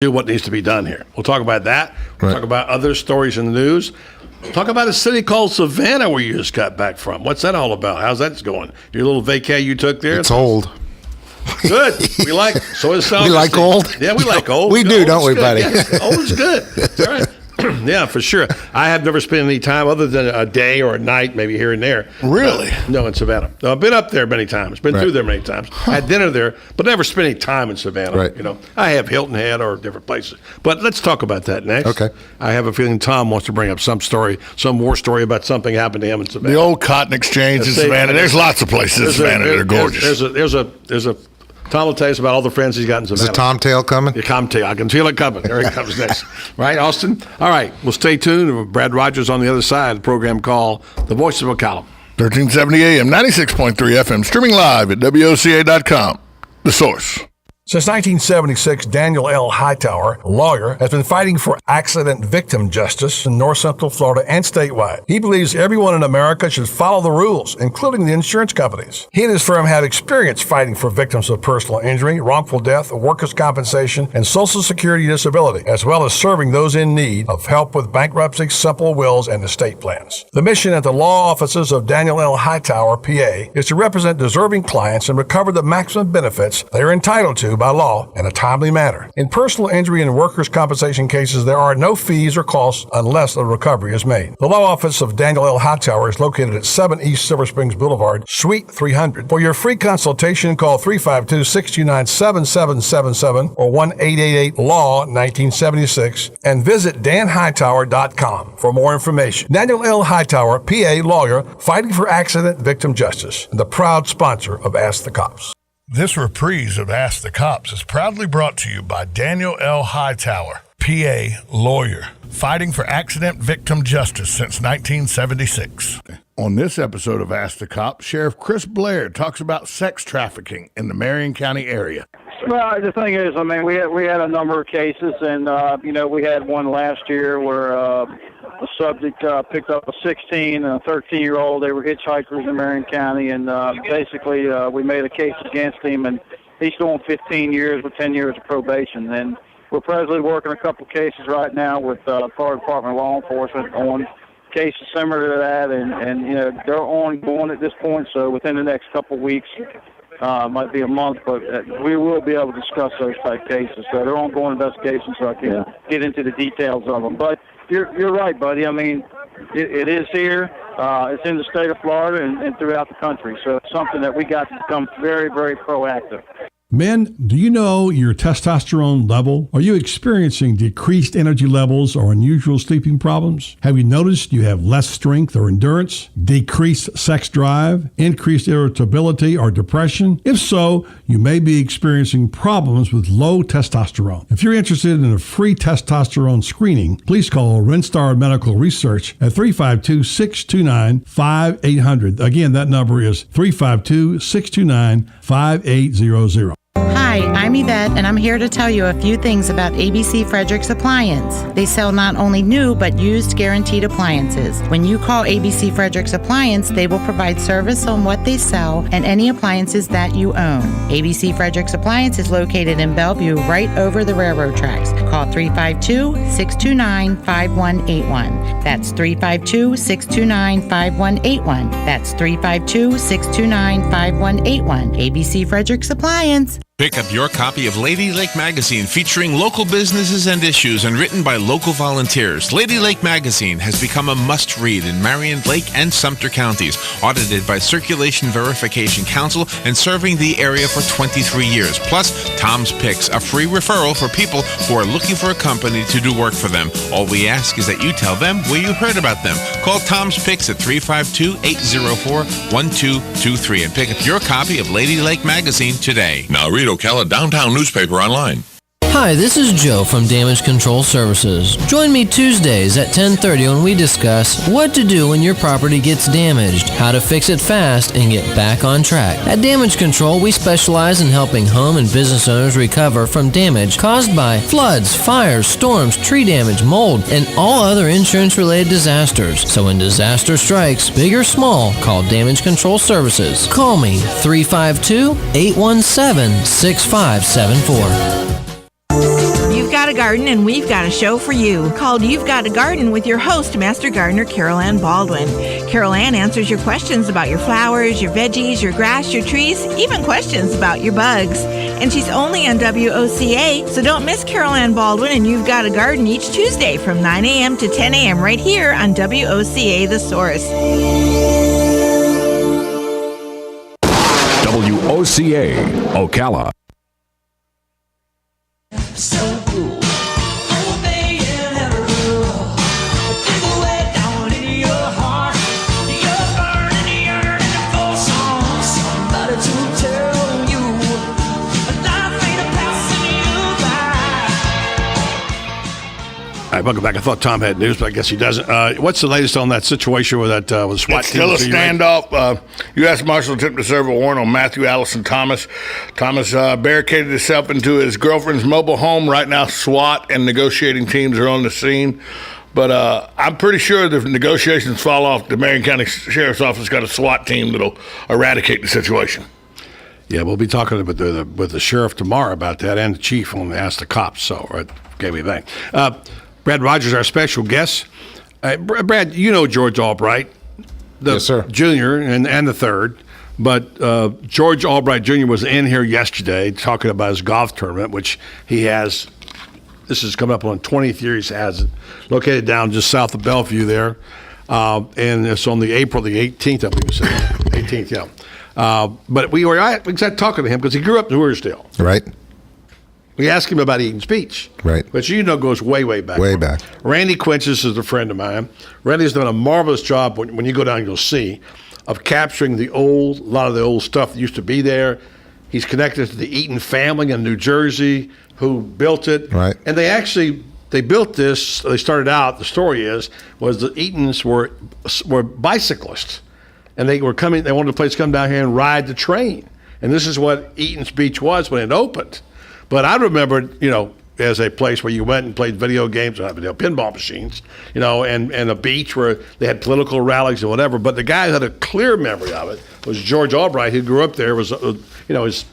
do what needs to be done here. We'll talk about that. We'll Right. talk about other stories in the news. Talk about a city called Savannah where you just got back from. What's that all about? How's that going? Your little vacay you took there? It's old. Good. We like so is We like old? Yeah, we like old. We do, Old don't is we, good. buddy? Yes, old is good. That's all right. Yeah, for sure. I have never spent any time other than a day or a night, maybe here and there. Really? No, in Savannah. No, I've been up there many times. Been through there many times. Had dinner there, but never spent any time in Savannah. Right. You know, I have Hilton Head or different places. But let's talk about that next. Okay. I have a feeling Tom wants to bring up some story, some war story about something happened to him in Savannah. The old cotton exchange in Savannah. There's lots of places in Savannah that are gorgeous. There's a Tom will tell us about all the friends he's got in Savannah. Is the Tom tail coming? The Tom tail. I can feel it coming. There it comes next. Right, Austin? All right. Well, stay tuned. Brad Rogers on the other side of the program called The Voice of Ocala. 1370 AM, 96.3 FM, streaming live at WOCA.com. The Source. Since 1976, Daniel L. Hightower, a lawyer, has been fighting for accident victim justice in North Central Florida and statewide. He believes everyone in America should follow the rules, including the insurance companies. He and his firm have experience fighting for victims of personal injury, wrongful death, workers' compensation, and Social Security disability, as well as serving those in need of help with bankruptcy, simple wills, and estate plans. The mission at the law offices of Daniel L. Hightower, PA, is to represent deserving clients and recover the maximum benefits they are entitled to by law in a timely manner. In personal injury and workers' compensation cases, there are no fees or costs unless a recovery is made. The law office of Daniel L. Hightower is located at 7 East Silver Springs Boulevard, Suite 300. For your free consultation, call 352-629-7777 or 1-888-LAW-1976 and visit danhightower.com for more information. Daniel L. Hightower, PA lawyer, fighting for accident victim justice, and the proud sponsor of Ask the Cops. This reprise of Ask the Cops is proudly brought to you by Daniel L. Hightower, PA lawyer, fighting for accident victim justice since 1976. On this episode of Ask the Cops, Sheriff Chris Blair talks about sex trafficking in the Marion County area. Well, the thing is, I mean, we had a number of cases, and we had one last year where the subject picked up a 16 and a 13-year-old. They were hitchhikers in Marion County, and basically we made a case against him, and he's doing 15 years with 10 years of probation. And we're presently working a couple of cases right now with Florida Department of Law Enforcement on cases similar to that, and they're ongoing at this point. So within the next couple of weeks. Might be a month, but we will be able to discuss those type cases. So they're ongoing investigations, so I can't get into the details of them. But you're right, buddy. I mean, it is here. It's in the state of Florida and throughout the country. So it's something that we got to become very, very proactive. Men, do you know your testosterone level? Are you experiencing decreased energy levels or unusual sleeping problems? Have you noticed you have less strength or endurance, decreased sex drive, increased irritability or depression? If so, you may be experiencing problems with low testosterone. If you're interested in a free testosterone screening, please call Renstar Medical Research at 352-629-5800. Again, that number is 352-629-5800. Hi, I'm Yvette, and I'm here to tell you a few things about ABC Fredericks Appliance. They sell not only new, but used guaranteed appliances. When you call ABC Fredericks Appliance, they will provide service on what they sell and any appliances that you own. ABC Fredericks Appliance is located in Bellevue, right over the railroad tracks. Call 352-629-5181. That's 352-629-5181. That's 352-629-5181. ABC Fredericks Appliance. Pick up your copy of Lady Lake Magazine featuring local businesses and issues and written by local volunteers. Lady Lake Magazine has become a must-read in Marion, Lake, and Sumter counties, audited by Circulation Verification Council and serving the area for 23 years. Plus, Tom's Picks, a free referral for people who are looking for a company to do work for them. All we ask is that you tell them where you heard about them. Call Tom's Picks at 352-804-1223 and pick up your copy of Lady Lake Magazine today. Now read Ocala Downtown newspaper online. Hi, this is Joe from Damage Control Services. Join me Tuesdays at 10:30 when we discuss what to do when your property gets damaged, how to fix it fast, and get back on track. At Damage Control, we specialize in helping home and business owners recover from damage caused by floods, fires, storms, tree damage, mold, and all other insurance-related disasters. So when disaster strikes, big or small, call Damage Control Services. Call me 352-817-6574. You've got got a garden and we've got a show for you called You've Got a Garden with your host, Master Gardener Carol Ann Baldwin. Carol Ann answers your questions about your flowers, your veggies, your grass, your trees, even questions about your bugs. And she's only on WOCA, so don't miss Carol Ann Baldwin and You've Got a Garden each Tuesday from 9 a.m. to 10 a.m. right here on WOCA The Source. WOCA, Ocala. So cool. Obey and never rule. Dig away down in your heart. You're burning, yearning for somebody to tell you. But life ain't a passing you by. All right, welcome back. I thought Tom had news, but I guess he doesn't. What's the latest on that situation with that with SWAT It's team? still a standoff. U.S. Marshal attempted to serve a warrant on Matthew Allison Thomas. Thomas barricaded himself into his girlfriend's mobile home. Right now, SWAT and negotiating teams are on the scene. But I'm pretty sure if negotiations fall off, the Marion County Sheriff's Office got a SWAT team that'll eradicate the situation. Yeah, we'll be talking with the sheriff tomorrow about that and the chief when they ask the cops. So, okay, we back. Brad Rogers, our special guest. Brad, you know George Albright, yes, sir. Jr. and the third. But George Albright Jr. was in here yesterday talking about his golf tournament, which he has. This is coming up on 20th year. He has it located down just south of Bellevue there. And it's on the April the 18th, I believe you said. 18th, yeah. But we got talking to him because he grew up in Hoorsdale. Right. We asked him about Eaton's Beach. Right. Which goes way, way back. Way back. Randy Quintus is a friend of mine. Randy's done a marvelous job, when you go down, you'll see, of capturing a lot of the old stuff that used to be there. He's connected to the Eaton family in New Jersey who built it. Right. And they built this, they started out, the story was the Eatons were bicyclists. And they wanted a place to come down here and ride the train. And this is what Eaton's Beach was when it opened. But I remember it, as a place where you went and played video games, pinball machines, and a beach where they had political rallies and whatever. But the guy who had a clear memory of it was George Albright, who grew up there, was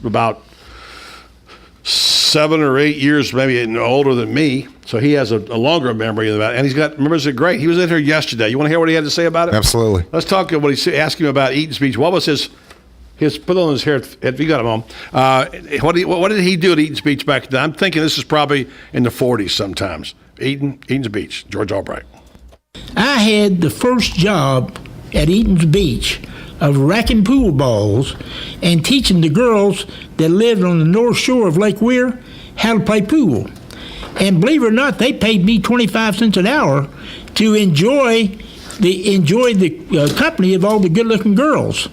about 7 or 8 years maybe older than me. So he has a longer memory of that. And he's got memories that great. He was in here yesterday. You want to hear what he had to say about it? Absolutely. Let's talk about what he asked him about Eaton's Beach. What was his put on his hair, if you got him on. What did he do at Eaton's Beach back then? I'm thinking this is probably in the 40s sometimes. Eaton's Beach, George Albright. I had the first job at Eaton's Beach of racking pool balls and teaching the girls that lived on the north shore of Lake Weir how to play pool. And believe it or not, they paid me 25 cents an hour to enjoy the company of all the good-looking girls.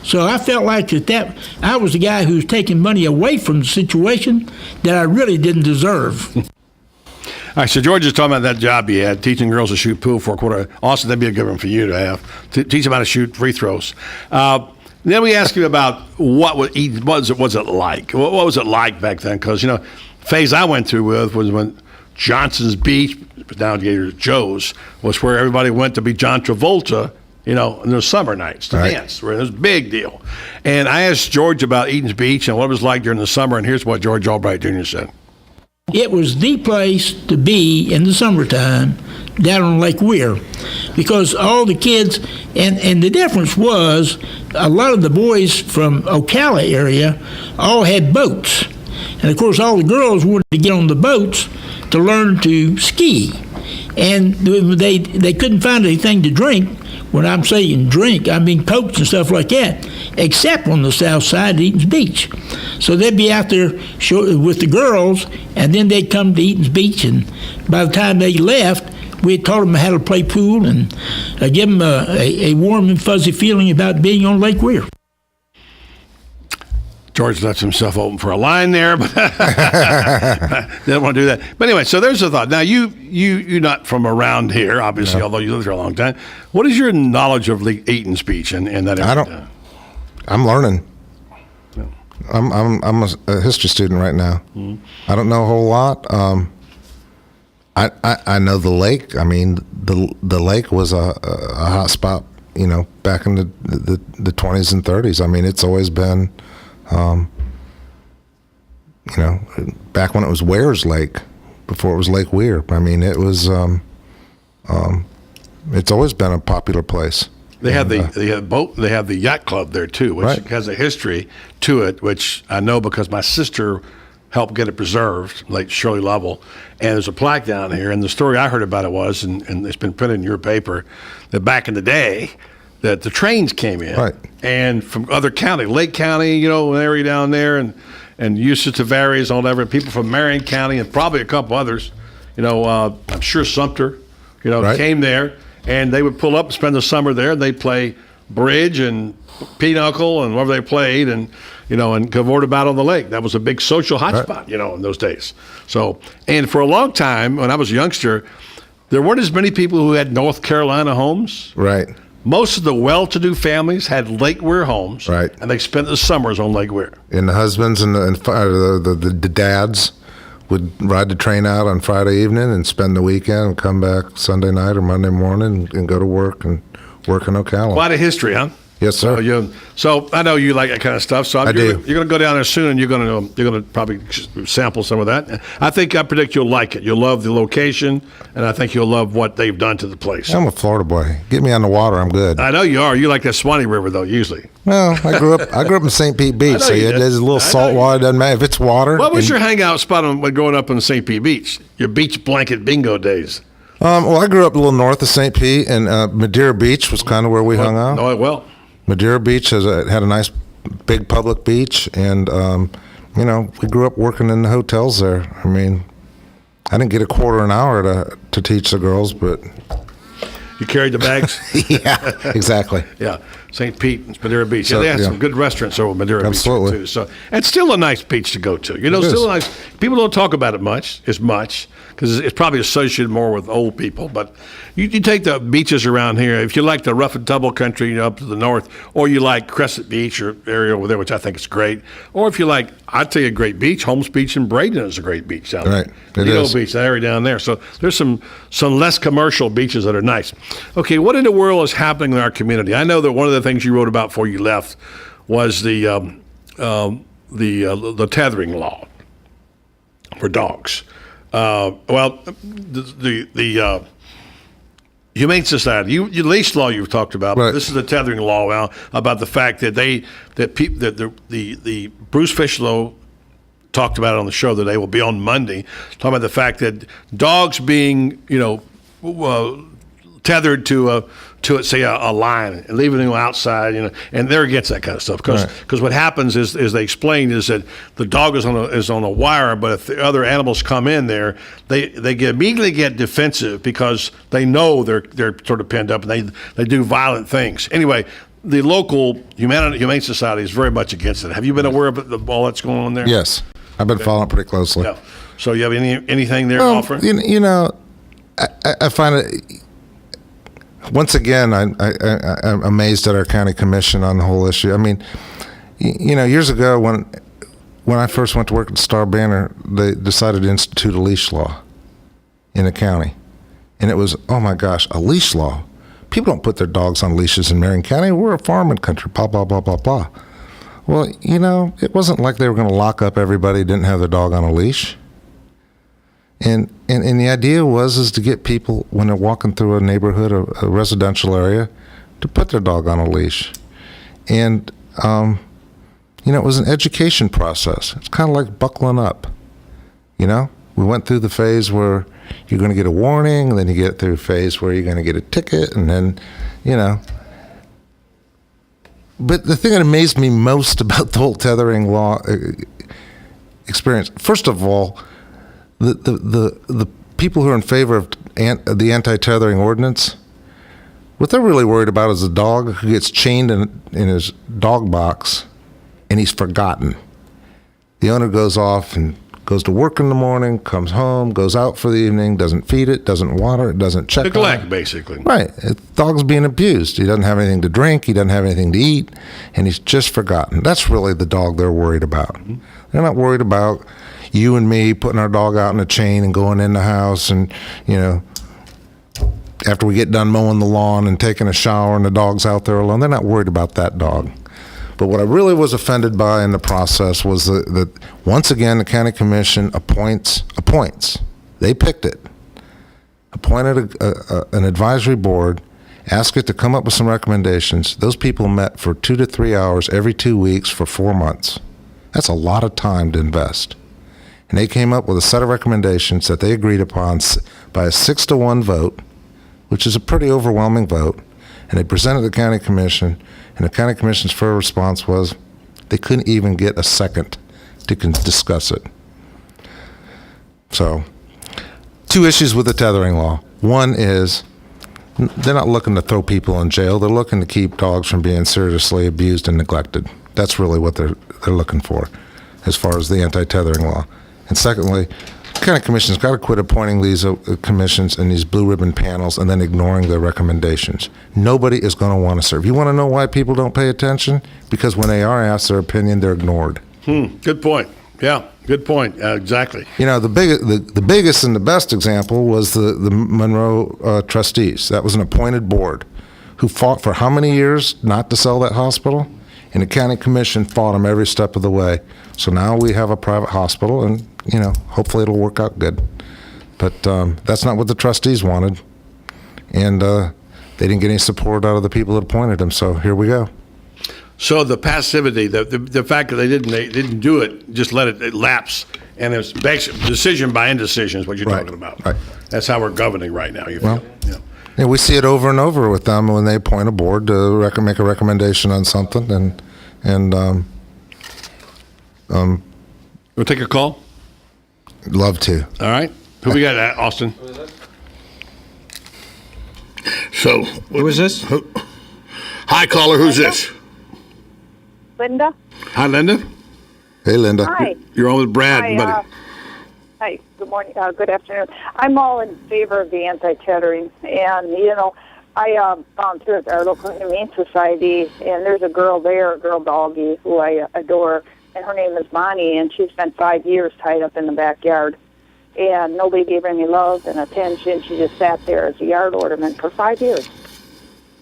So I felt like that I was the guy who was taking money away from the situation that I really didn't deserve. All right, so George is talking about that job he had, teaching girls to shoot pool for a quarter. Also, that'd be a good one for you to have, to teach them how to shoot free throws. Then we asked him about what was it like? What was it like back then? Because, phase I went through was when Johnson's Beach, down here Joe's, was where everybody went to be John Travolta, in the summer nights to dance. It was a big deal. And I asked George about Eaton's Beach and what it was like during the summer, and here's what George Albright Jr. said. It was the place to be in the summertime down on Lake Weir because all the kids, and the difference was a lot of the boys from Ocala area all had boats. And, of course, all the girls wanted to get on the boats to learn to ski. And they couldn't find anything to drink. When I'm saying drink, I mean Cokes and stuff like that, except on the south side of Eaton's Beach. So they'd be out there with the girls, and then they'd come to Eaton's Beach, and by the time they left, we had taught them how to play pool and give them a warm and fuzzy feeling about being on Lake Weir. George left himself open for a line there, but didn't want to do that. But anyway, so there's a thought. Now, you're not from around here, obviously, although you lived here a long time. What is your knowledge of Eaton's Beach and that area? I'm learning. Yeah. I'm a history student right now. Mm-hmm. I don't know a whole lot. I know the lake. I mean, the lake was a hot spot, back in the 20s and 30s. I mean, it's always been. Back when it was Ware's Lake, before it was Lake Weir. I mean, it was. It's always been a popular place. They have they have the yacht club there too, which Right. has a history to it, which I know because my sister helped get it preserved, like Shirley Lovell. And there's a plaque down here, and the story I heard about it was, and it's been printed in your paper, that back in the day, that the trains came in, Right. and from other county, Lake County, an area down there, and Eustis Tavares, all that, people from Marion County, and probably a couple others, I'm sure Sumter, Right. came there, and they would pull up and spend the summer there, and they'd play bridge and pinochle and whatever they played, and and cavort about on the lake. That was a big social hotspot, in those days. So, and for a long time, when I was a youngster, there weren't as many people who had North Carolina homes. Right. Most of the well-to-do families had Lake Weir homes, Right. and they spent the summers on Lake Weir. And the husbands and the dads would ride the train out on Friday evening and spend the weekend and come back Sunday night or Monday morning and go to work in Ocala. Quite a history, huh? Yes, sir. So I know you like that kind of stuff. So I do. You're going to go down there soon, and you're going to probably sample some of that. I predict you'll like it. You'll love the location, and I think you'll love what they've done to the place. I'm a Florida boy. Get me on the water, I'm good. I know you are. You like that Swanee River, though, usually. Well, I grew up in St. Pete Beach, so you did. there's a little salt water. Doesn't matter if it's water. What was your hangout spot when growing up on St. Pete Beach? Your beach blanket bingo days. Well, I grew up a little north of St. Pete, and Madeira Beach was kind of where we hung out. Know it well. Madeira Beach had a nice big public beach, and we grew up working in the hotels there. I mean, I didn't get a quarter an hour to teach the girls, but you carried the bags. Yeah, exactly. Yeah, St. Pete and Madeira Beach. They had some good restaurants over Madeira Absolutely. Beach too. So it's still a nice beach to go to. Still a nice. People don't talk about it much because it's probably associated more with old people. But you take the beaches around here. If you like the rough and tumble country up to the north, or you like Crescent Beach or area over there, which I think is great, or if you like, I'd tell you a great beach, Holmes Beach in Braden is a great beach down there. Right, it is. Beach, that area down there. So there's some less commercial beaches that are nice. Okay, what in the world is happening in our community? I know that one of the things you wrote about before you left was the tethering law for dogs. The Humane Society, the leash law you've talked about. Right. This is the tethering law now about the fact that the Bruce Fishlow talked about it on the show today. Will be on Monday. Talking about the fact that dogs being tethered to say a line and leaving them outside, and they're against that kind of stuff because what happens is they explain is that the dog is on a wire, but if the other animals come in there, they immediately get defensive because they know they're sort of pinned up and they do violent things. Anyway, the local Humane Society is very much against it. Have you been aware of all that's going on there? Yes, I've been following pretty closely. Yeah. So you have anything there to offer? I find it. Once again, I'm amazed at our county commission on the whole issue. I mean, years ago when I first went to work at the Star Banner, they decided to institute a leash law in the county, and it was, oh my gosh, a leash law. People don't put their dogs on leashes in Marion County. We're a farming country. Blah blah blah blah blah. Well, it wasn't like they were going to lock up everybody who didn't have their dog on a leash. And the idea was to get people, when they're walking through a neighborhood, a residential area, to put their dog on a leash. And, it was an education process. It's kind of like buckling up, We went through the phase where you're going to get a warning, and then you get through a phase where you're going to get a ticket, and then, But the thing that amazed me most about the whole tethering law experience, first of all, the people who are in favor of the anti-tethering ordinance, what they're really worried about is a dog who gets chained in his dog box and he's forgotten. The owner goes off and goes to work in the morning, comes home, goes out for the evening, doesn't feed it, doesn't water it, doesn't check on it. Neglect, basically. Right. The dog's being abused. He doesn't have anything to drink. He doesn't have anything to eat, and he's just forgotten. That's really the dog they're worried about. Mm-hmm. They're not worried about you and me putting our dog out in a chain and going in the house and, after we get done mowing the lawn and taking a shower and the dog's out there alone. They're not worried about that dog. But what I really was offended by in the process was that once again, the county commission appoints They picked it, appointed an advisory board, asked it to come up with some recommendations. Those people met for 2 to 3 hours every 2 weeks for 4 months. That's a lot of time to invest. And they came up with a set of recommendations that they agreed upon by a 6-to-1 vote, which is a pretty overwhelming vote. And they presented the county commission, and the county commission's first response was they couldn't even get a second to discuss it. So, 2 issues with the tethering law. One is they're not looking to throw people in jail. They're looking to keep dogs from being seriously abused and neglected. That's really what they're looking for as far as the anti-tethering law. And secondly, the county commission's got to quit appointing these commissions and these blue ribbon panels and then ignoring their recommendations. Nobody is going to want to serve. You want to know why people don't pay attention? Because when they are asked their opinion, they're ignored. Good point. Yeah, good point. Exactly. You know, the biggest and the best example was the Monroe trustees. That was an appointed board who fought for how many years not to sell that hospital? And the county commission fought them every step of the way. So now we have a private hospital, and, you know, hopefully it'll work out good. But that's not what the trustees wanted. And they didn't get any support out of the people that appointed them. So here we go. So the passivity, the fact that they didn't do it, just let it lapse, and it's basically decision by indecision is what you're talking about. Right. That's how we're governing right now. You feel? Yeah. And we see it over and over with them when they appoint a board to make a recommendation on something, and we'll take a call. Love to. All right. Who we got, Austin? So, who is this? Hi, caller. Who's this? Linda. Hi, Linda. Hey, Linda. Hi. You're on with Brad, Hi, buddy. Hi. Good morning. Good afternoon. I'm all in favor of the anti-tethering, and I volunteer at our local humane society, and there's a girl there, a girl doggy who I adore, and her name is Bonnie, and she spent 5 years tied up in the backyard, and nobody gave her any love and attention. She just sat there as a yard ornament for 5 years,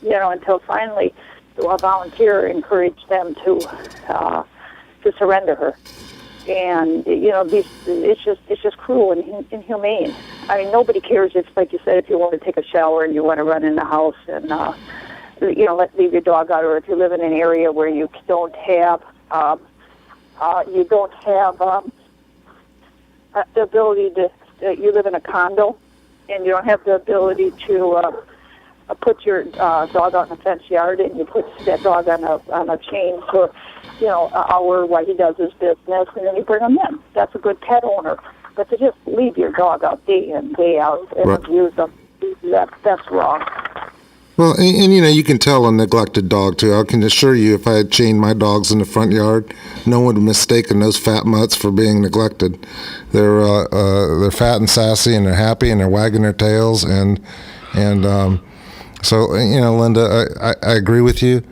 until finally a volunteer encouraged them to surrender her. And it's just cruel and inhumane. I mean, nobody cares if, like you said, if you want to take a shower and you want to run in the house and leave your dog out, or if you live in an area where you don't have the ability to, you live in a condo and you don't have the ability to put your dog out in a fenced yard, and you put that dog on a chain for an hour while he does his business, and then you bring him in. That's a good pet owner. But to just leave your dog out day in, day out, and abuse them, that's wrong. Well, and you can tell a neglected dog, too. I can assure you, if I had chained my dogs in the front yard, no one would have mistaken those fat mutts for being neglected. They're fat and sassy, and they're happy, and they're wagging their tails, and so, Linda, I agree with you.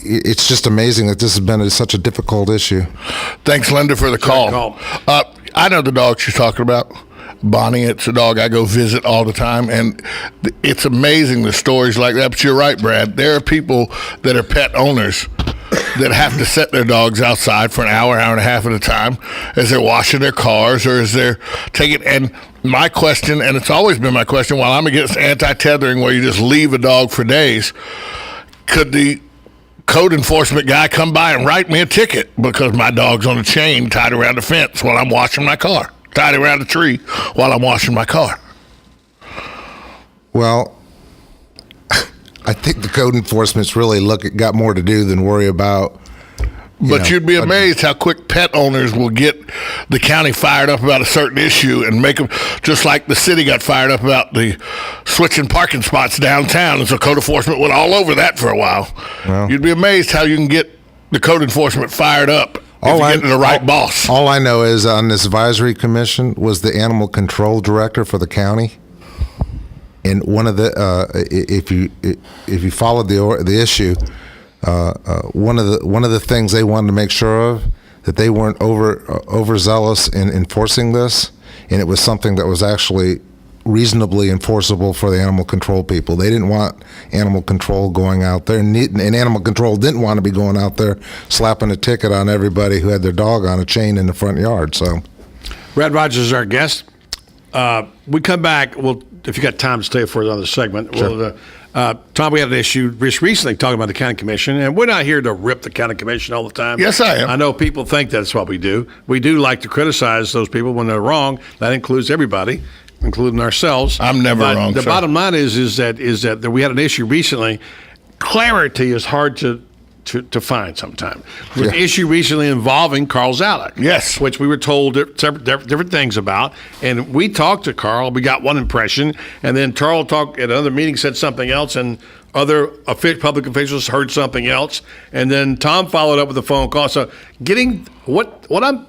It's just amazing that this has been such a difficult issue. Thanks, Linda, for the call. I know the dog she's talking about. Bonnie, it's a dog I go visit all the time, and it's amazing the stories like that. But you're right, Brad. There are people that are pet owners that have to set their dogs outside for an hour and a half at a time as they're washing their cars or as they're taking. And my question, and it's always been my question, while I'm against anti-tethering where you just leave a dog for days, could the code enforcement guy come by and write me a ticket because my dog's on a chain tied around the fence while I'm washing my car, tied around a tree while I'm washing my car? Well, I think the code enforcement's really got more to do than worry about. But you'd be amazed how quick pet owners will get the county fired up about a certain issue and make them, just like the city got fired up about the switching parking spots downtown, and so code enforcement went all over that for a while. Well, you'd be amazed how you can get the code enforcement fired up if you get to the right boss. All I know is on this advisory commission was the animal control director for the county. And one of the if you followed the issue, one of the things they wanted to make sure of, that they weren't overzealous in enforcing this, and it was something that was actually reasonably enforceable for the animal control people. They didn't want animal control going out there, and animal control didn't want to be going out there slapping a ticket on everybody who had their dog on a chain in the front yard. So, Brad Rogers is our guest. We come back. Well, if you got time to stay for another segment. Sure. Tom, we had an issue just recently talking about the county commission, and we're not here to rip the county commission all the time. Yes, I am. I know people think that's what we do. We do like to criticize those people when they're wrong. That includes everybody, including ourselves. I'm never wrong, The sir. bottom line is that we had an issue recently. Clarity is hard to find sometimes. With an issue recently involving Carl Zalek. Yes. Which we were told different things about. And we talked to Carl. We got one impression. And then Carl talked at another meeting, said something else, and other public officials heard something else. And then Tom followed up with a phone call. So getting what I'm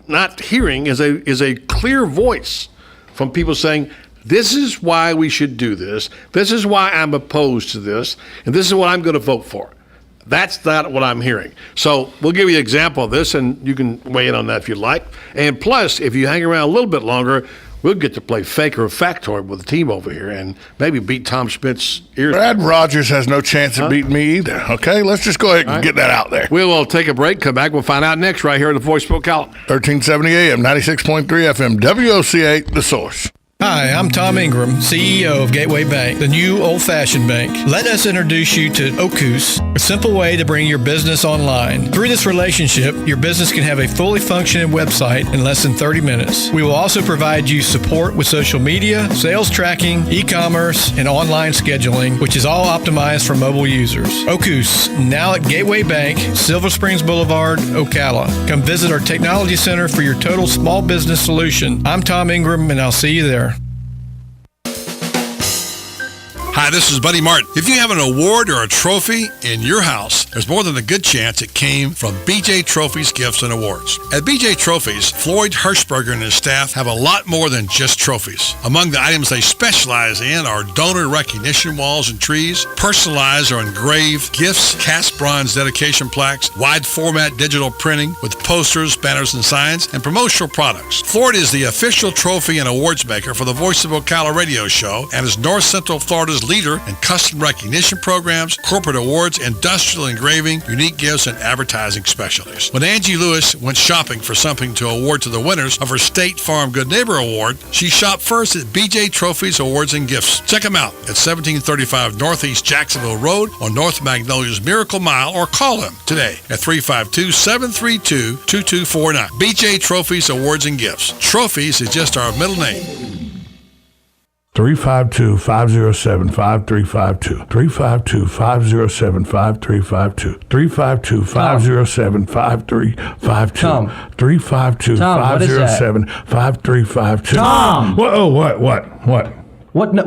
not hearing is a clear voice from people saying, this is why we should do this. This is why I'm opposed to this. And this is what I'm going to vote for. That's not what I'm hearing. So we'll give you an example of this, and you can weigh in on that if you'd like. And plus, if you hang around a little bit longer, we'll get to play fake or factoid with the team over here and maybe beat Tom Schmidt's ears. Brad Rogers has no chance of beating me either. Okay, let's just go ahead and get that out there. We will take a break, come back. We'll find out next right here at the Voice of Ocala. 1370 AM, 96.3 FM, WOCA, The Source. Hi, I'm Tom Ingram, CEO of Gateway Bank, the new old-fashioned bank. Let us introduce you to OCUS, a simple way to bring your business online. Through this relationship, your business can have a fully functioning website in less than 30 minutes. We will also provide you support with social media, sales tracking, e-commerce, and online scheduling, which is all optimized for mobile users. OCUS, now at Gateway Bank, Silver Springs Boulevard, Ocala. Come visit our technology center for your total small business solution. I'm Tom Ingram, and I'll see you there. Hi, this is Buddy Martin. If you have an award or a trophy in your house, there's more than a good chance it came from BJ Trophies Gifts and Awards. At BJ Trophies, Floyd Hirschberger and his staff have a lot more than just trophies. Among the items they specialize in are donor recognition walls and trees, personalized or engraved gifts, cast bronze dedication plaques, wide format digital printing with posters, banners, and signs, and promotional products. Floyd is the official trophy and awards maker for the Voice of Ocala radio show and is North Central Florida's leader in custom recognition programs, corporate awards, industrial engraving, unique gifts, and advertising specialties. When Angie Lewis went shopping for something to award to the winners of her State Farm Good Neighbor Award, she shopped first at BJ Trophies Awards and Gifts. Check them out at 1735 Northeast Jacksonville Road on North Magnolia's Miracle Mile, or call them today at 352-732-2249. BJ Trophies Awards and Gifts. Trophies is just our middle name. 352-507-5352. 352-507-5352. 352-507-5352. Tom. 352-507-5352. Tom! What?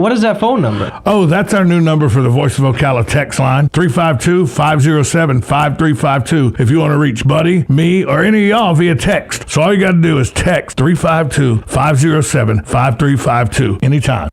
What is that phone number? Oh, that's our new number for the Voice of Ocala text line, 352-507-5352. If you want to reach Buddy, me, or any of y'all via text. So all you got to do is text 352-507-5352 anytime.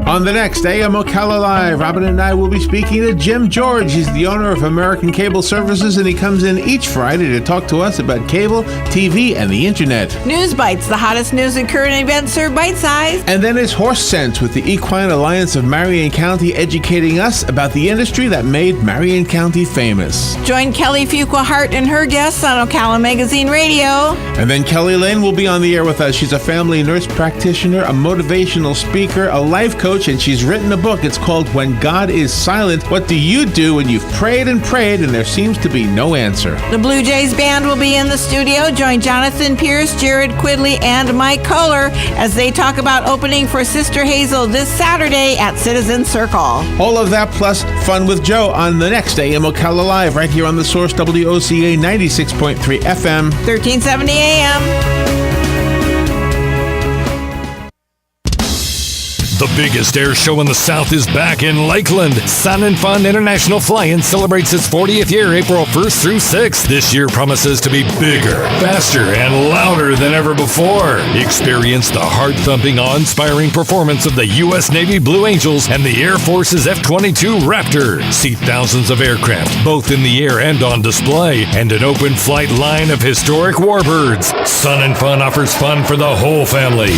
On the next AM Ocala Live, Robin and I will be speaking to Jim George. He's the owner of American Cable Services, and he comes in each Friday to talk to us about cable, TV, and the internet. News Bites, the hottest news and current events served bite-sized. And then it's Horse Sense with the Equine Alliance of Marion County, educating us about the industry that made Marion County famous. Join Kelly Fuqua-Hart and her guests on Ocala Magazine Radio. And then Kelly Lane will be on the air with us. She's a family nurse practitioner, a motivational speaker, a life coach, and she's written a book. It's called When God is Silent. What do you do when you've prayed and prayed and there seems to be no answer? The Blue Jays band will be in the studio. Join Jonathan Pierce, Jared Quidley, and Mike Kohler as they talk about opening for Sister Hazel this Saturday at Citizen Circle. All of that plus fun with Joe on the next AM Ocala Live right here on the Source WOCA 96.3 FM. 1370 AM. The biggest air show in the South is back in Lakeland. Sun and Fun International Fly-In celebrates its 40th year, April 1st through 6th. This year promises to be bigger, faster, and louder than ever before. Experience the heart-thumping, awe-inspiring performance of the U.S. Navy Blue Angels and the Air Force's F-22 Raptor. See thousands of aircraft, both in the air and on display, and an open flight line of historic warbirds. Sun and Fun offers fun for the whole family,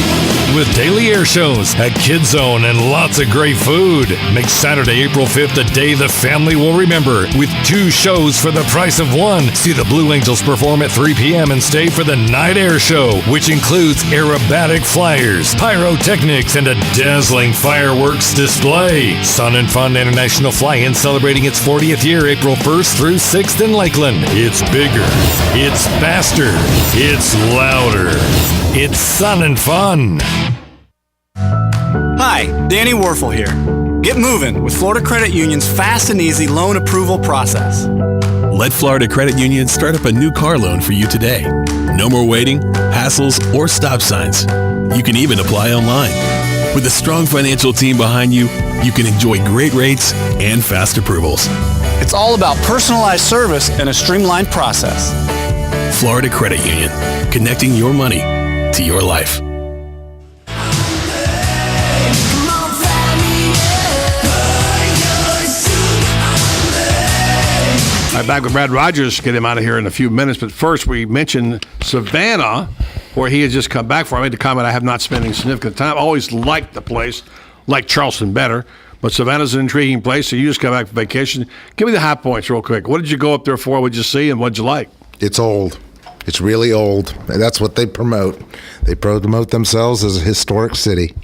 with daily air shows, a kids zone, zone, and lots of great food. Make Saturday, April 5th a day the family will remember with 2 shows for the price of one. See the Blue Angels perform at 3 p.m. and stay for the Night Air Show, which includes aerobatic flyers, pyrotechnics, and a dazzling fireworks display. Sun and Fun International Fly-In celebrating its 40th year, April 1st through 6th in Lakeland. It's bigger. It's faster. It's louder. It's Sun and Fun. Hi, Danny Warfel here. Get moving with Florida Credit Union's fast and easy loan approval process. Let Florida Credit Union start up a new car loan for you today. No more waiting, hassles, or stop signs. You can even apply online. With a strong financial team behind you, you can enjoy great rates and fast approvals. It's all about personalized service and a streamlined process. Florida Credit Union, connecting your money to your life. All right, back with Brad Rogers. Get him out of here in a few minutes. But first, we mentioned Savannah, where he has just come back from. I made the comment I have not spending significant time. Always liked the place, like Charleston better. But Savannah's an intriguing place, so you just come back from vacation. Give me the high points real quick. What did you go up there for? What did you see, and what did you like? It's old. It's really old. And that's what they promote. They promote themselves as a historic city.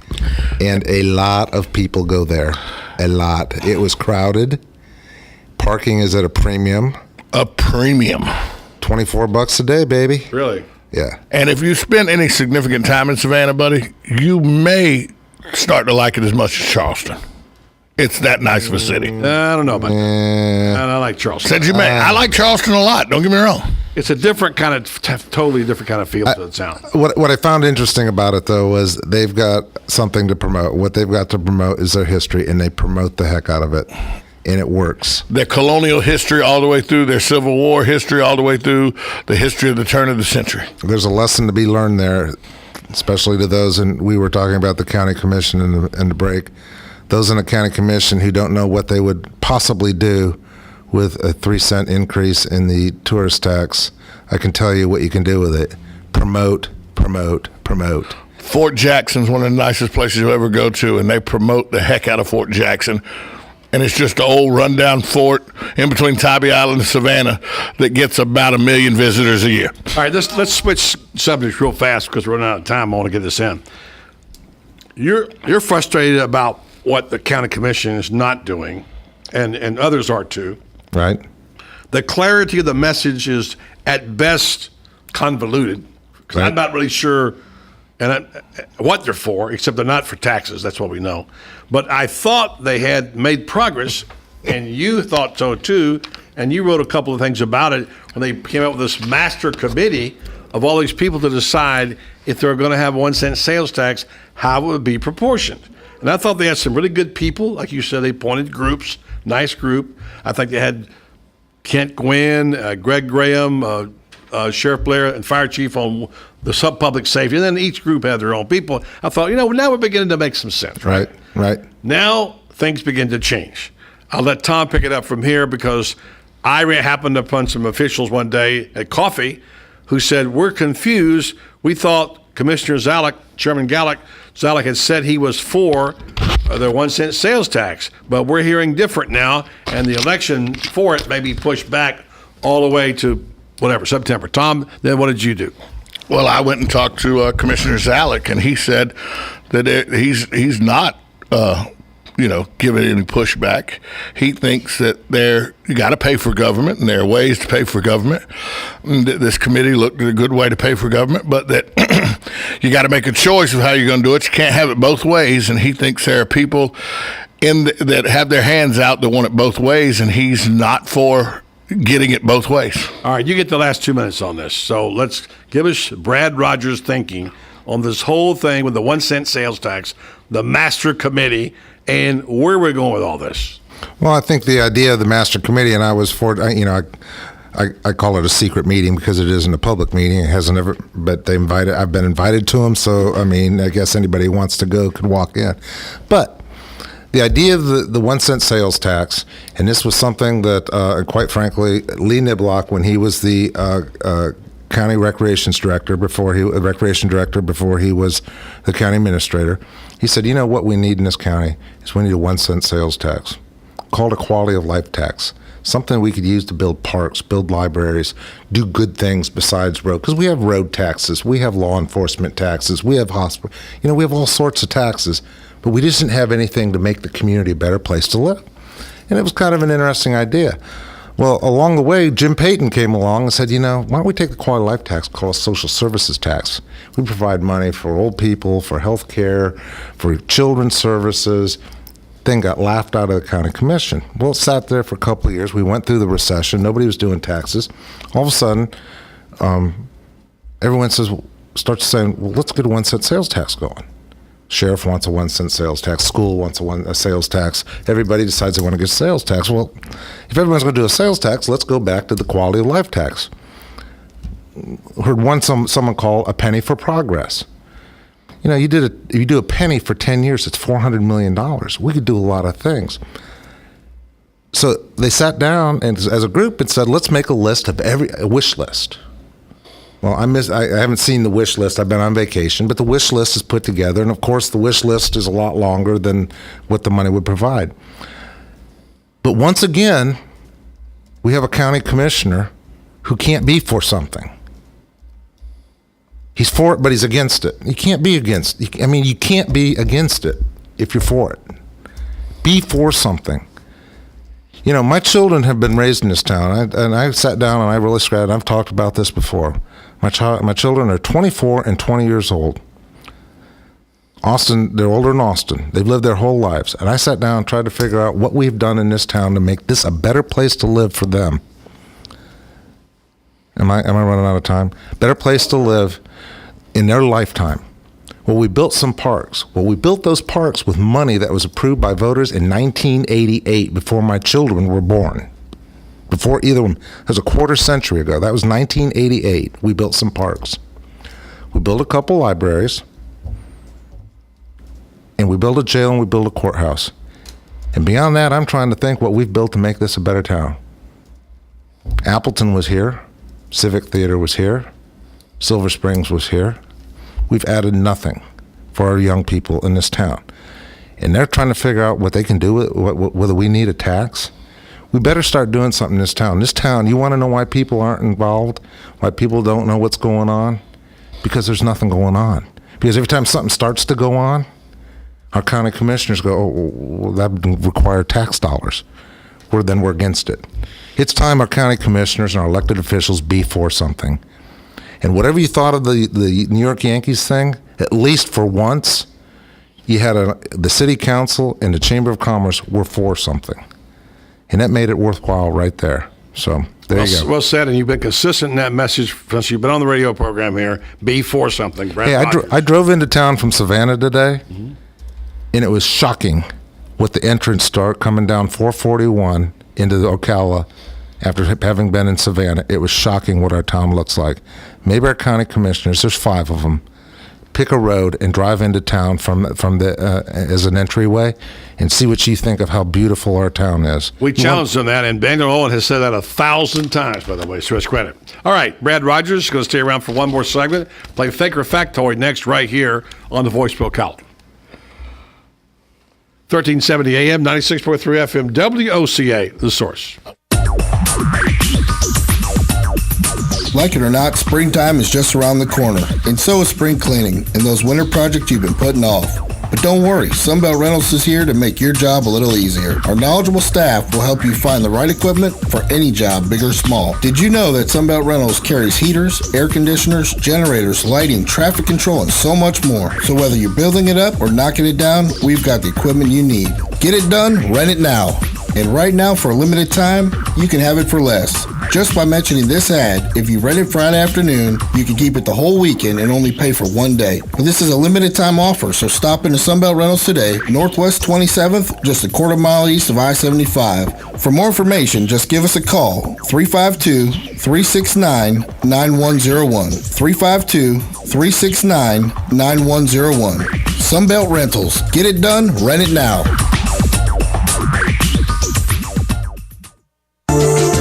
And a lot of people go there. A lot. It was crowded. Parking is at a premium. A premium. $24 a day, baby. Really? Yeah. And if you spend any significant time in Savannah, buddy, you may start to like it as much as Charleston. It's that nice of a city. I don't know about that. I like Charleston. Said you may. I like Charleston a lot. Don't get me wrong. It's a different kind of, totally different kind of feel to the town. What I found interesting about it, though, was they've got something to promote. What they've got to promote is their history, and they promote the heck out of it. And it works. Their colonial history all the way through, their Civil War history all the way through, the history of the turn of the century. There's a lesson to be learned there, especially to those, and we were talking about the county commission in the break, those in the county commission who don't know what they would possibly do with a 3-cent increase in the tourist tax. I can tell you what you can do with it. Promote, promote, promote. Fort Jackson's one of the nicest places you'll ever go to, and they promote the heck out of Fort Jackson. And it's just an old rundown fort in between Tybee Island and Savannah that gets about 1 million visitors a year. All right, let's switch subjects real fast because we're running out of time. I want to get this in. You're frustrated about what the county commission is not doing, and others are too. Right. The clarity of the message is at best convoluted because I'm not really sure what they're for, except they're not for taxes. That's what we know. But I thought they had made progress, and you thought so too, and you wrote a couple of things about it when they came up with this master committee of all these people to decide if they're going to have a 1-cent sales tax, how it would be proportioned. And I thought they had some really good people. Like you said, they appointed groups, nice group. I think they had Kent Gwynn, Greg Graham, Sheriff Blair, and Fire Chief on the sub-public safety. And then each group had their own people. I thought, now we're beginning to make some sense. Right. Now things begin to change. I'll let Tom pick it up from here because I happened upon some officials one day at coffee who said, we're confused. We thought Commissioner Zalek, Chairman Zalek had said he was for the 1-cent sales tax, but we're hearing different now, and the election for it may be pushed back all the way to September. Tom, then what did you do? Well, I went and talked to Commissioner Zalek, and he said that he's not, giving any pushback. He thinks that you got to pay for government, and there are ways to pay for government. And this committee looked at a good way to pay for government, but that you got to make a choice of how you're going to do it. You can't have it both ways, and he thinks there are people that have their hands out that want it both ways, and he's not for getting it both ways. All right, you get the last 2 minutes on this. So let's give us Brad Rogers' thinking on this whole thing with the 1-cent sales tax, the master committee, and where we're going with all this. Well, I think the idea of the master committee, and I was for, I call it a secret meeting because it isn't a public meeting. It hasn't ever, but I've been invited to them. So, I guess anybody who wants to go could walk in. But the idea of the 1-cent sales tax, and this was something that, quite frankly, Lee Niblock, when he was the county recreations director before he was the county administrator. He said, you know what we need in this county is we need a 1 cent sales tax called a quality of life tax. Something we could use to build parks, build libraries, do good things besides road. Because we have road taxes, we have law enforcement taxes, we have hospital, we have all sorts of taxes, but we just didn't have anything to make the community a better place to live. And it was kind of an interesting idea. Well, along the way, Jim Payton came along and said, why don't we take the quality of life tax called a social services tax? We provide money for old people, for health care, for children's services. Thing got laughed out of the county commission. Well, it sat there for a couple of years. We went through the recession. Nobody was doing taxes. All of a sudden, everyone starts saying, well, let's get a 1 cent sales tax going. Sheriff wants a 1 cent sales tax. School wants a sales tax. Everybody decides they want to get a sales tax. Well, if everyone's going to do a sales tax, let's go back to the quality of life tax. Heard someone call a penny for progress. You do a penny for 10 years, it's $400 million. We could do a lot of things. So they sat down and as a group and said, let's make a list of a wish list. Well, I haven't seen the wish list. I've been on vacation, but the wish list is put together. And of course, the wish list is a lot longer than what the money would provide. But once again, we have a county commissioner who can't be for something. He's for it, but he's against it. You can't be against. You can't be against it if you're for it. Be for something. My children have been raised in this town, and I sat down and I really scratched. I've talked about this before. My children are 24 and 20 years old. Austin, they're older than Austin. They've lived their whole lives, and I sat down and tried to figure out what we've done in this town to make this a better place to live for them. Am I running out of time? Better place to live in their lifetime. Well, we built some parks. Well, we built those parks with money that was approved by voters in 1988, before my children were born. Before either of them. That was a quarter century ago. That was 1988. We built some parks. We built a couple libraries. And we built a jail and we built a courthouse. And beyond that, I'm trying to think what we've built to make this a better town. Appleton was here. Civic Theater was here. Silver Springs was here. We've added nothing for our young people in this town. And they're trying to figure out what they can do with whether we need a tax. We better start doing something in this town. This town, you want to know why people aren't involved? Why people don't know what's going on? Because there's nothing going on. Because every time something starts to go on, our county commissioners go, oh, well, that would require tax dollars. Then we're against it. It's time our county commissioners and our elected officials be for something. And whatever you thought of the New York Yankees thing, at least for once, you had the city council and the Chamber of Commerce were for something. And that made it worthwhile right there. So there you go. Well said, and you've been consistent in that message since you've been on the radio program here. Be for something. Brad I drove into town from Savannah today, and it was shocking with the entrance start coming down 441 into the Ocala. After having been in Savannah, it was shocking what our town looks like. Maybe our county commissioners, there's 5 of them, pick a road and drive into town from the as an entryway and see what you think of how beautiful our town is. We challenged on that, and Daniel Owen has said that 1,000 times, by the way, so it's credit. All right, Brad Rogers is going to stay around for one more segment. Play Fake or Factoid next right here on the Voice of Ocala. 1370 AM, 96.3 FM, WOCA, The Source. Like it or not, springtime is just around the corner, and so is spring cleaning and those winter projects you've been putting off. But don't worry, Sunbelt Rentals is here to make your job a little easier. Our knowledgeable staff will help you find the right equipment for any job, big or small. Did you know that Sunbelt Rentals carries heaters, air conditioners, generators, lighting, traffic control, and so much more? So whether you're building it up or knocking it down, we've got the equipment you need. Get it done, rent it now. And right now, for a limited time, you can have it for less. Just by mentioning this ad, if you rent it Friday afternoon, you can keep it the whole weekend and only pay for one day. But this is a limited time offer, so stop into Sunbelt Rentals today, Northwest 27th, just a quarter mile east of I-75. For more information, just give us a call, 352-369-9101. 352-369-9101. Sunbelt Rentals. Get it done, rent it now.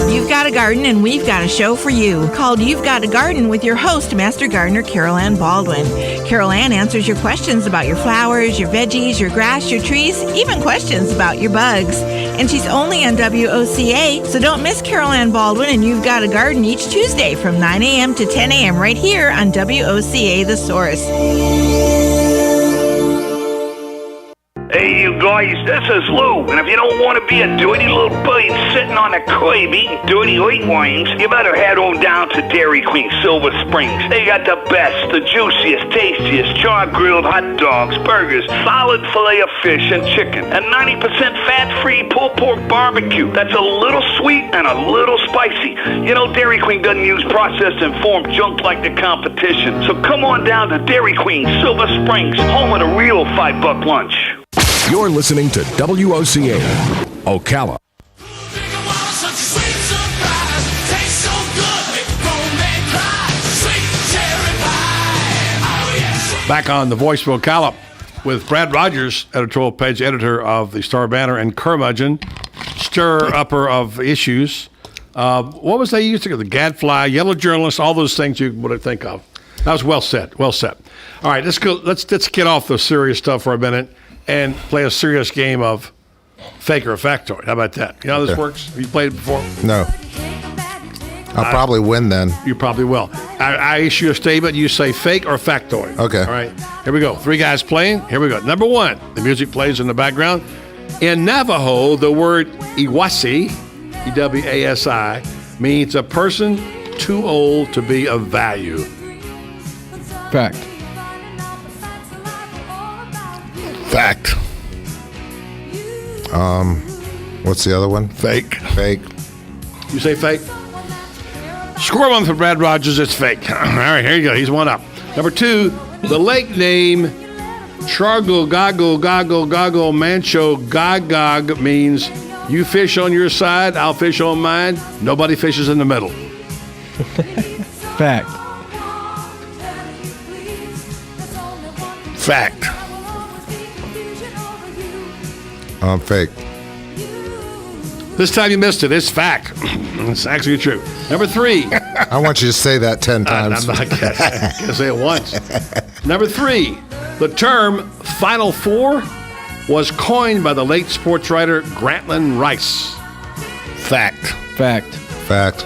You've got a garden and we've got a show for you called You've Got a Garden with your host, Master Gardener Carol Ann Baldwin. Carol Ann answers your questions about your flowers, your veggies, your grass, your trees, even questions about your bugs. And she's only on WOCA, so don't miss Carol Ann Baldwin and You've Got a Garden each Tuesday from 9 a.m. to 10 a.m. right here on WOCA The Source. Hey, you guys, this is Lou, and if you don't want to be a dirty little bird sitting on a curb eating dirty white wines, you better head on down to Dairy Queen Silver Springs. They got the best, the juiciest, tastiest char-grilled hot dogs, burgers, solid filet of fish and chicken, and 90% fat-free pulled pork barbecue. That's a little sweet and a little spicy. You know, Dairy Queen doesn't use processed and formed junk like the competition. So come on down to Dairy Queen Silver Springs, home of the real $5 lunch. You're listening to WOCA, Ocala. Back on The Voice of Ocala with Brad Rogers, editorial page editor of the Star Banner, and Curmudgeon, stir-upper of issues. What was they used to go? The gadfly, yellow journalist, all those things you would think of. That was well said, well said. All right, let's go. Let's get off the serious stuff for a minute and play a serious game of fake or factoid. How about that? You know how this works? Have you played it before? No. I'll probably win then. You probably will. I issue a statement. You say fake or factoid. Okay. All right. Here we go. 3 guys playing. Here we go. Number 1. The music plays in the background. In Navajo, the word Iwasi, E-W-A-S-I, means a person too old to be of value. Fact. Fact. What's the other one? Fake. Fake. You say fake? Score 1 for Brad Rogers. It's fake. All right, here you go. He's 1 up. Number 2, the lake name Chargo Gago Gago Gago Mancho Gagog means you fish on your side, I'll fish on mine. Nobody fishes in the middle. Fact. Fact. Fake. This time you missed it. It's fact. It's actually true. Number 3. I want you to say that 10 times. I'm not going to say it once. Number 3. The term Final Four was coined by the late sports writer Grantland Rice. Fact. Fact. Fact.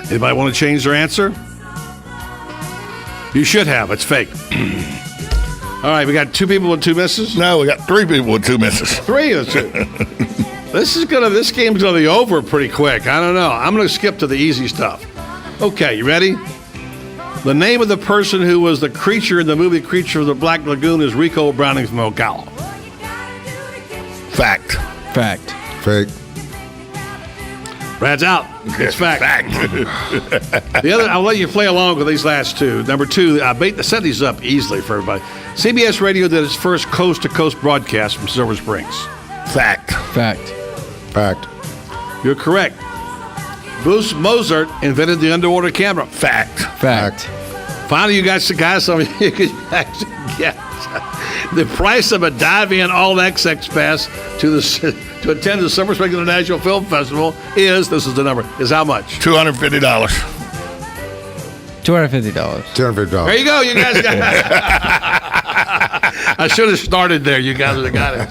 Anybody want to change their answer? You should have. It's fake. All right, we got 2 people with 2 misses. No, we got 3 people with 2 misses. 3 of 2. This game's gonna be over pretty quick. I don't know. I'm gonna skip to the easy stuff. Okay, you ready? The name of the person who was the creature in the movie Creature of the Black Lagoon is Rico Browning from Ocala. Fact. Fact. Fake. Brad's out. It's fact. The other, I'll let you play along with these last 2. Number 2, I set these up easily for everybody. CBS Radio did its first coast-to-coast broadcast from Silver Springs. Fact. Fact. Fact. You're correct. Bruce Mozart invented the underwater camera. Fact. Fact. Finally, you guys some of you could actually guess. The price of a dive-in all-access pass to attend the Silver Springs International Film Festival is, this is the number, is how much? $250. $250. $250. There you go. You guys got it. I should have started there. You guys would have got it.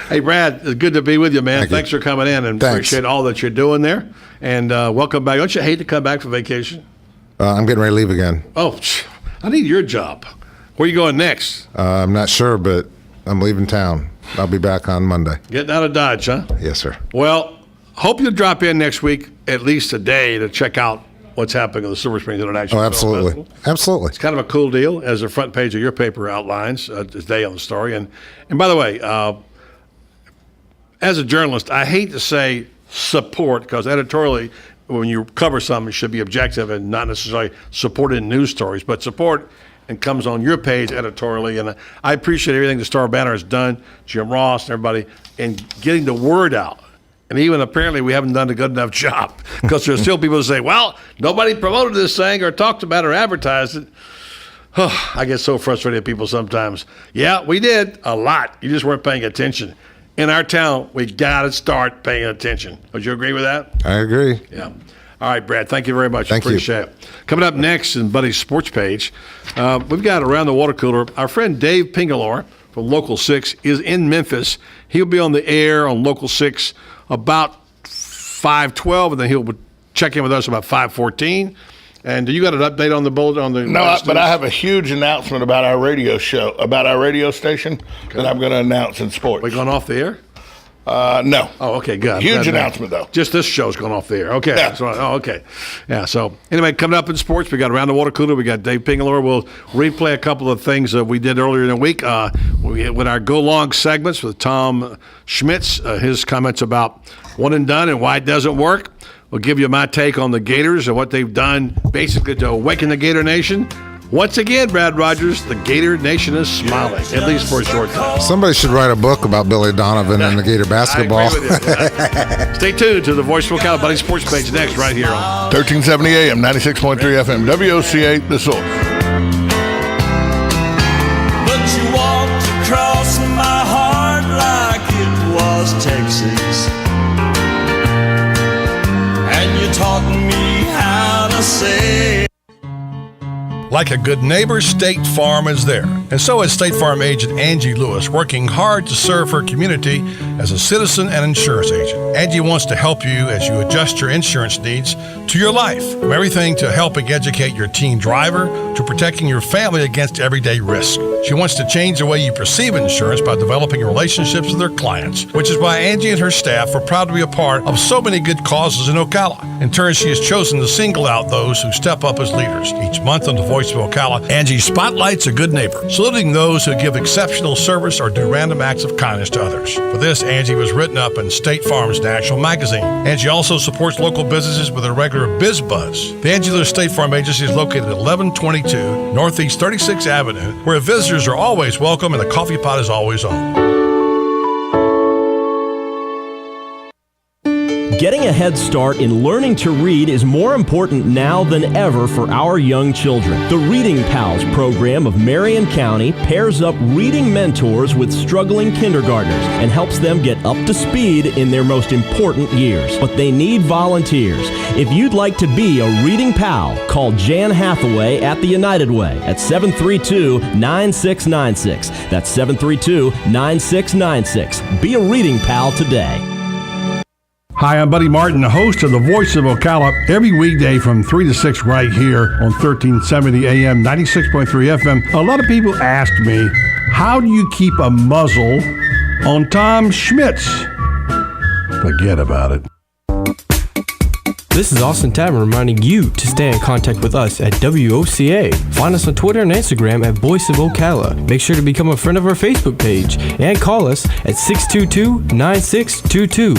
Hey, Brad, it's good to be with you, man. Thanks for coming in, and appreciate all that you're doing there. And welcome back. Don't you hate to come back from vacation? I'm getting ready to leave again. Oh, I need your job. Where are you going next? I'm not sure, but I'm leaving town. I'll be back on Monday. Getting out of Dodge, huh? Yes, sir. Well, hope you'll drop in next week, at least a day, to check out what's happening at the Silver Springs International Film absolutely. Festival. Absolutely. It's kind of a cool deal, as the front page of your paper outlines today on the story. And by the way, as a journalist, I hate to say support, because editorially, when you cover something, it should be objective and not necessarily support in news stories, but support and comes on your page editorially. And I appreciate everything the Star Banner has done, Jim Ross and everybody, in getting the word out. And even apparently we haven't done a good enough job, because there's still people who say, well, nobody promoted this thing or talked about it or advertised it. I get so frustrated at people sometimes. Yeah, we did a lot. You just weren't paying attention. in our town, we got to start paying attention. Would you agree with that? I agree. Yeah. All right, Brad, thank you very much. Thank you. Appreciate it. Coming up next in Buddy's Sports Page, we've got Around the Water Cooler. Our friend Dave Pingalore from Local 6 is in Memphis. He'll be on the air on Local 6 about 5:12, and then he'll check in with us about 5:14. And do you got an update on the bulletin? No, but I have a huge announcement about our radio show, about our radio station that I'm going to announce in sports. We going off the air? No. Oh, okay, good. Huge announcement, though. Just this show's going off the air. Okay. Yeah. Okay. Yeah, so anyway, coming up in sports, we got Around the Water Cooler. We got Dave Pingalore. We'll replay a couple of things that we did earlier in the week with our Go Long segments with Tom Schmitz, his comments about one and done and why it doesn't work. We'll give you my take on the Gators and what they've done basically to awaken the Gator Nation. Once again, Brad Rogers, the Gator Nation is smiling, at least for a short time. Somebody should write a book about Billy Donovan and the Gator basketball. I agree with you. Yeah. Stay tuned to the Voice of Ocala Buddy Sports Page next, right here on 1370 AM, 96.3 FM, WOCA, The Source. But you walked across my heart like it was Texas, and you taught me how to say. Like a good neighbor, State Farm is there. And so is State Farm agent Angie Lewis, working hard to serve her community as a citizen and insurance agent. Angie wants to help you as you adjust your insurance needs to your life. From everything to helping educate your teen driver to protecting your family against everyday risk. She wants to change the way you perceive insurance by developing relationships with her clients, which is why Angie and her staff are proud to be a part of so many good causes in Ocala. In turn, she has chosen to single out those who step up as leaders. Each month on the Voice of Ocala, Angie spotlights a good neighbor, saluting those who give exceptional service or do random acts of kindness to others. For this, Angie was written up in State Farm's national magazine. Angie also supports local businesses with a regular Biz Buzz. The Angie Lewis State Farm Agency is located at 1122 Northeast 36th Avenue, where visitors are always welcome and the coffee pot is always on. Getting a head start in learning to read is more important now than ever for our young children. The Reading Pals program of Marion County pairs up reading mentors with struggling kindergartners and helps them get up to speed in their most important years. But they need volunteers. If you'd like to be a Reading Pal, call Jan Hathaway at the United Way at 732-9696. That's 732-9696. Be a Reading Pal today. Hi, I'm Buddy Martin, the host of The Voice of Ocala, every weekday from 3 to 6 right here on 1370 AM, 96.3 FM. A lot of people ask me, how do you keep a muzzle on Tom Schmitz? Forget about it. This is Austin Tavern reminding you to stay in contact with us at WOCA. Find us on Twitter and Instagram at Voice of Ocala. Make sure to become a friend of our Facebook page and call us at 622-9622.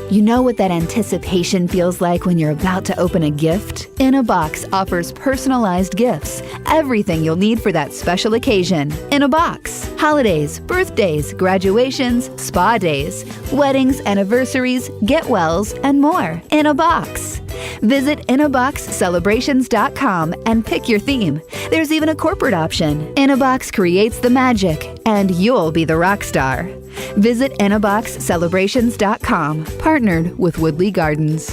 You know what that anticipation feels like when you're about to open a gift? In a Box offers personalized gifts. Everything you'll need for that special occasion. In a Box. Holidays, birthdays, graduations, spa days, weddings, anniversaries, get-wells, and more. In a Box. Visit inaboxcelebrations.com and pick your theme. There's even a corporate option. In a Box creates the magic, and you'll be the rock star. Visit inaboxcelebrations.com. Partnered with Woodley Gardens.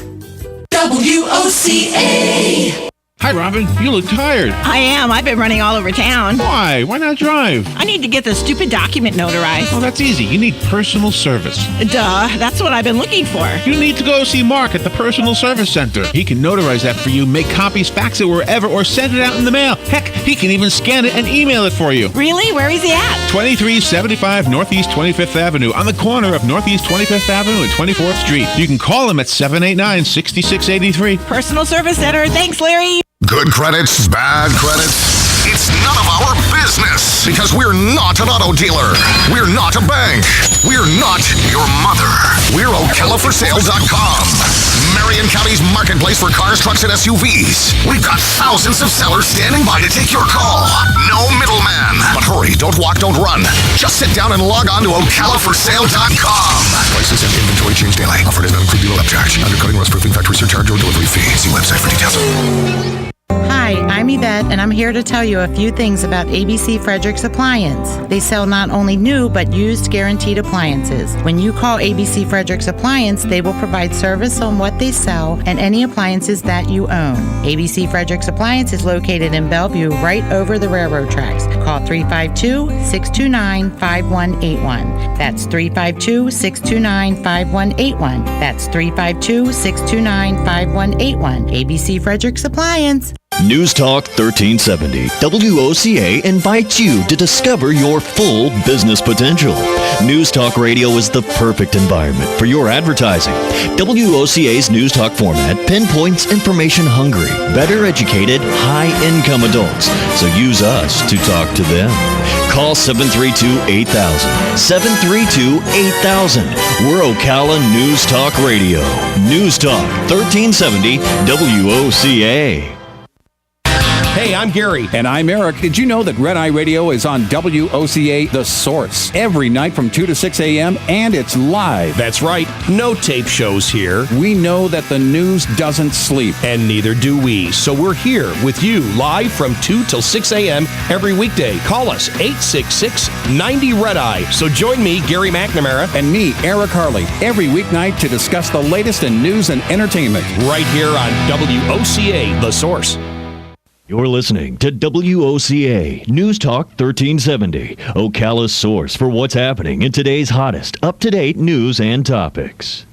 WOCA. Hi, Robin. You look tired. I am. I've been running all over town. Why? Why not drive? I need to get the stupid document notarized. Oh, that's easy. You need personal service. Duh. That's what I've been looking for. You need to go see Mark at the Personal Service Center. He can notarize that for you, make copies, fax it wherever, or send it out in the mail. Heck, he can even scan it and email it for you. Really? Where is he at? 2375 Northeast 25th Avenue, on the corner of Northeast 25th Avenue and 24th Street. You can call him at 789-6683. Personal Service Center. Thanks, Larry. Good credits, bad credits. It's none of our business because we're not an auto dealer. We're not a bank. We're not your mother. We're OcalaForSale.com. Marion County's marketplace for cars, trucks, and SUVs. We've got thousands of sellers standing by to take your call. No middleman. But hurry, don't walk, don't run. Just sit down and log on to OcalaForSale.com. Prices and inventory change daily. Offer does not include dealer upcharge. Undercutting, rust proofing, factory surcharge, or delivery fee. See website for details. Hi, I'm I'm Yvette, and I'm here to tell you a few things about ABC Fredericks Appliance. They sell not only new, but used guaranteed appliances. When you call ABC Fredericks Appliance, they will provide service on what they sell and any appliances that you own. ABC Fredericks Appliance is located in Bellevue, right over the railroad tracks. Call 352-629-5181. That's 352-629-5181. That's 352-629-5181. ABC Fredericks Appliance. News Talk 1370, WOCA invites you to discover your full business potential. News Talk Radio is the perfect environment for your advertising. WOCA's News Talk format pinpoints information-hungry, better educated, high-income adults. So use us to talk to them. Call 732-8000. 732-8000. We're Ocala News Talk Radio. News Talk 1370, WOCA. Hey, I'm Gary. And I'm Eric. Did you know that Red Eye Radio is on WOCA The Source every night from 2 to 6 a.m. and it's live? That's right. No tape shows here. We know that the news doesn't sleep. And neither do we. So we're here with you live from 2 till 6 a.m. every weekday. Call us 866-90-RED-EYE. So join me, Gary McNamara. And me, Eric Harley, every weeknight to discuss the latest in news and entertainment. Right here on WOCA The Source. You're listening to WOCA News Talk 1370, Ocala's source for what's happening in today's hottest, up-to-date news and topics.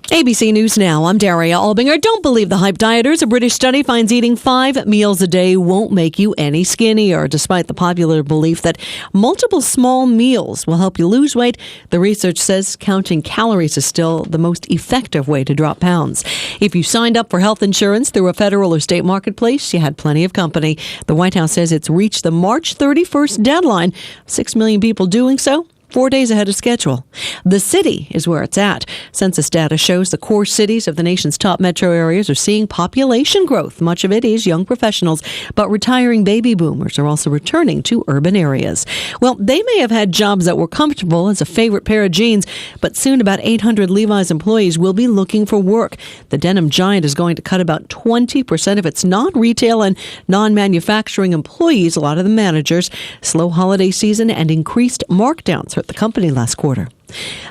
ABC News Now, I'm Daria Albinger. Don't believe the hype dieters. A British study finds eating 5 meals a day won't make you any skinnier. Despite the popular belief that multiple small meals will help you lose weight, the research says counting calories is still the most effective way to drop pounds. If you signed up for health insurance through a federal or state marketplace, you had plenty of company. The White House says it's reached the March 31st deadline. 6 million people doing so, 4 days ahead of schedule. The city is where it's at. Census data shows the core cities of the nation's top metro areas are seeing population growth. Much of it is young professionals, but retiring baby boomers are also returning to urban areas. Well, they may have had jobs that were comfortable as a favorite pair of jeans, but soon about 800 Levi's employees will be looking for work. The denim giant is going to cut about 20% of its non-retail and non-manufacturing employees, a lot of the managers. Slow holiday season and increased markdowns hurt the company last quarter.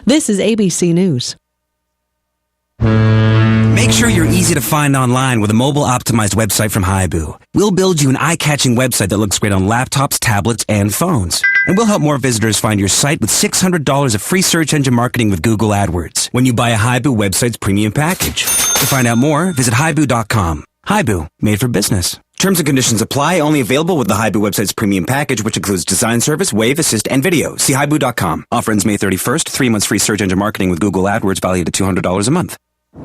This is ABC News. Make sure you're easy to find online with a mobile-optimized website from Haibu. We'll build you an eye-catching website that looks great on laptops, tablets, and phones. And we'll help more visitors find your site with $600 of free search engine marketing with Google AdWords when you buy a Haibu website's premium package. To find out more, visit Haibu.com. Haibu, made for business. Terms and conditions apply. Only available with the Haibu website's premium package, which includes design service, Wave Assist, and video. See Haibu.com. Offer ends May 31st. 3 months free search engine marketing with Google AdWords valued at $200 a month.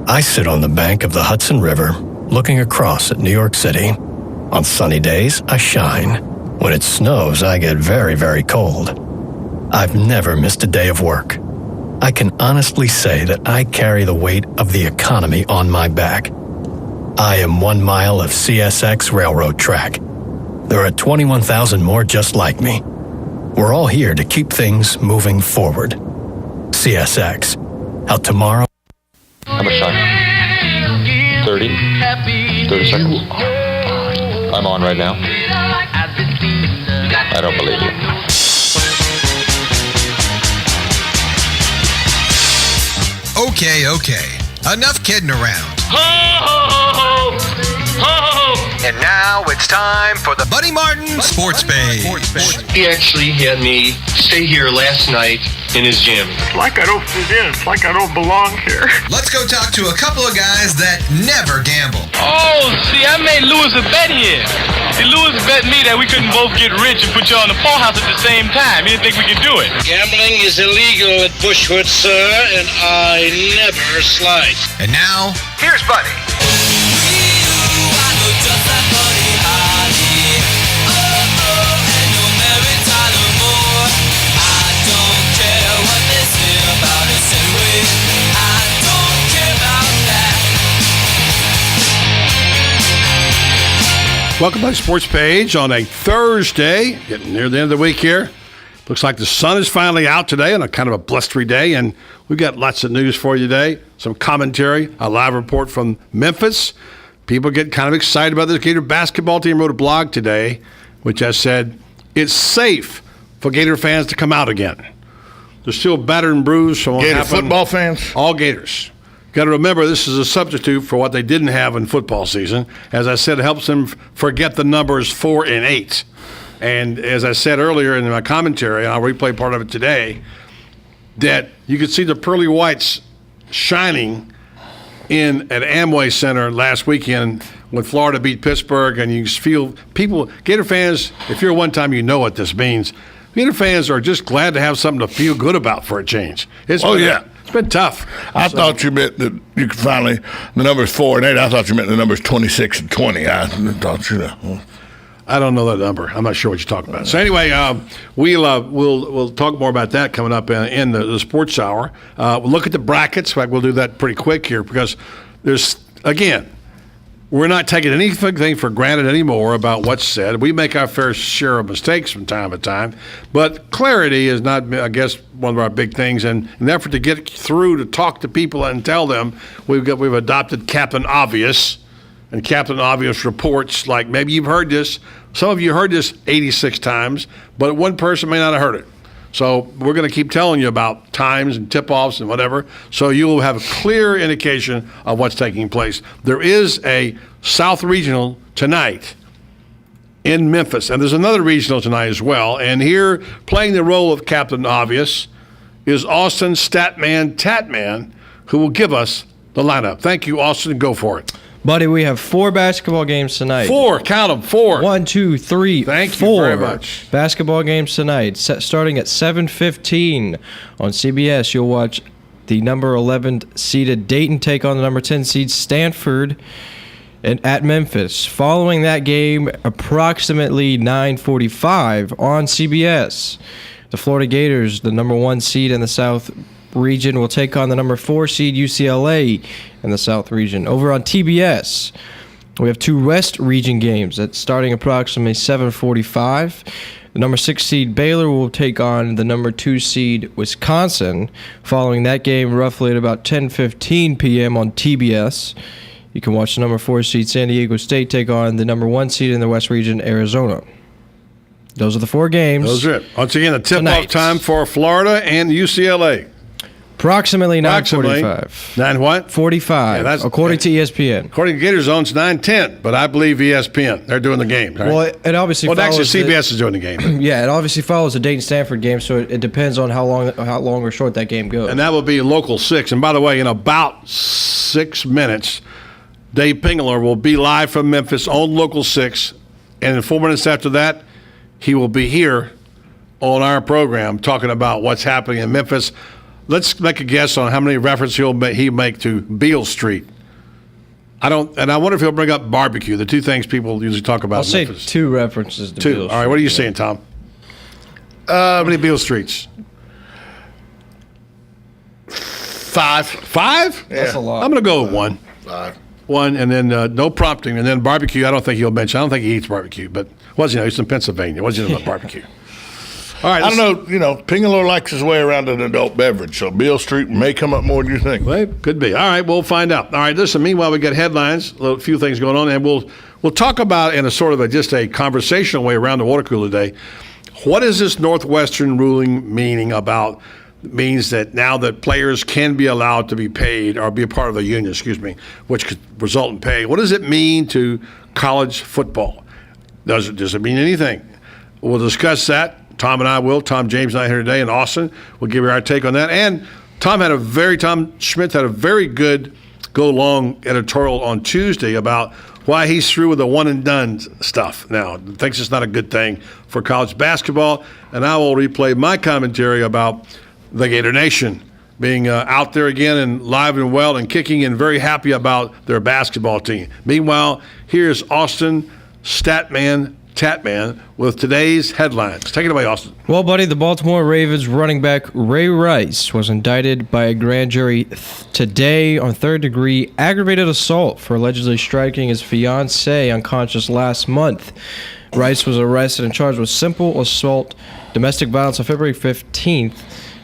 I sit on the bank of the Hudson River, looking across at New York City. On sunny days, I shine. When it snows, I get very, very cold. I've never missed a day of work. I can honestly say that I carry the weight of the economy on my back. I am 1 mile of CSX railroad track. There are 21,000 more just like me. We're all here to keep things moving forward. CSX. Out tomorrow. How much time? 30 seconds. I'm on right now. I don't believe you. Okay. Enough kidding around. Ho, ho, ho, ho, ho. And now it's time for the Buddy Martin Sports Page. He actually had me stay here last night in his gym. It's like I don't fit in. It's like I don't belong here. Let's go talk to a couple of guys that never gamble. Oh, see, I made Lewis a bet here. See, Lewis bet me that we couldn't both get rich and put you on the poll house at the same time. He didn't think we could do it. Gambling is illegal at Bushwood, sir, and I never slide. And now, here's Buddy. Welcome to the Sports Page on a Thursday, getting near the end of the week here. Looks like the sun is finally out today on a kind of a blustery day, and we've got lots of news for you today. Some commentary, a live report from Memphis. people get kind of excited about this Gator basketball team. Wrote a blog today, which I said it's safe for Gator fans to come out again. They're still battered and bruised. So Gator football fans? All Gators. Got to remember, this is a substitute for what they didn't have in football season. As I said, it helps them forget the numbers 4 and 8. And as I said earlier in my commentary, and I'll replay part of it today, that you could see the pearly whites shining at Amway Center last weekend when Florida beat Pittsburgh, and you feel people, Gator fans, if you're one time, you know what this means. Gator fans are just glad to have something to feel good about for a change. It's been tough. I thought you meant that you could finally, the numbers 4 and 8, I thought you meant the numbers 26 and 20. I thought you know. I don't know that number. I'm not sure what you're talking about. So anyway, we'll talk more about that coming up in the sports hour. We'll look at the brackets. We'll do that pretty quick here because we're not taking anything for granted anymore about what's said. We make our fair share of mistakes from time to time, but clarity is not, I guess, one of our big things. And in an effort to get through to talk to people and tell them, we've adopted Captain Obvious. And Captain Obvious reports, like maybe you've heard this. Some of you heard this 86 times, but one person may not have heard it. So we're going to keep telling you about times and tip-offs and whatever, so you will have a clear indication of what's taking place. There is a South Regional tonight in Memphis, and there's another regional tonight as well. And here, playing the role of Captain Obvious, is Austin Statman Tatman, who will give us the lineup. Thank you, Austin. Go for it. Buddy, we have 4 basketball games tonight. 4, count them, 4. 1, 2, 3, Thank 4 you very much. Basketball games tonight, starting at 7:15 on CBS. You'll watch the number 11 seeded Dayton take on the number 10 seed Stanford at Memphis. Following that game, approximately 9:45 on CBS, the Florida Gators, the number 1 seed in the South region, will take on the number 4 seed UCLA in the South region. Over on TBS, we have 2 West region games that's starting approximately 7:45. The number 6 seed Baylor will take on the number 2 seed Wisconsin. Following that game, roughly at about 10:15 p.m. on TBS, you can watch the number 4 seed San Diego State take on the number 1 seed in the West region, Arizona. Those are the 4 games. Those are it. Once again, the tip-off time for Florida and UCLA. Approximately 9:45. 9 what? 45, Yeah, according to ESPN. According to Gator Zone's 9:10, but I believe ESPN. They're doing the game. Right? Well, it obviously follows. Well, actually, CBS is doing the game. Yeah, it obviously follows the Dayton-Stanford game, so it depends on how long or short that game goes. And that will be local 6. And by the way, in about 6 minutes, Dave Pingler will be live from Memphis on local 6. And in 4 minutes after that, he will be here on our program talking about what's happening in Memphis. Let's make a guess on how many references he make to Beale Street. I wonder if he'll bring up barbecue, the 2 things people usually talk about. I'll say Memphis. 2 references to 2. Beale Street. All right, what are you saying, Tom? How many Beale Streets? 5. 5? Yeah. That's a lot. I'm going to go with 1. 5. 1, and then no prompting, and then barbecue. I don't think he'll mention. I don't think he eats barbecue, but he's in Pennsylvania. What does he know about barbecue? All right, I don't know. Pingler likes his way around an adult beverage, so Beale Street may come up more than you think. Well, could be. All right, we'll find out. All right, listen, meanwhile, we got headlines, a few things going on, and we'll talk about in a sort of just a conversational way around the water cooler today. What is this Northwestern ruling meaning about? Means that now that players can be allowed to be paid or be a part of a union, which could result in pay. What does it mean to college football? Does it mean anything? We'll discuss that. Tom and I will. Tom James and I here today in Austin. We'll give you our take on that. And Tom Schmidt had a very good go-long editorial on Tuesday about why he's through with the one-and-done stuff now. Thinks it's not a good thing for college basketball. And I will replay my commentary about the Gator Nation being out there again and live and well and kicking and very happy about their basketball team. Meanwhile, here's Austin Statman Tatman with today's headlines. Take it away, Austin. Well, buddy, the Baltimore Ravens running back Ray Rice was indicted by a grand jury today on third-degree aggravated assault for allegedly striking his fiancée unconscious last month. Rice was arrested and charged with simple assault, domestic violence on February 15th.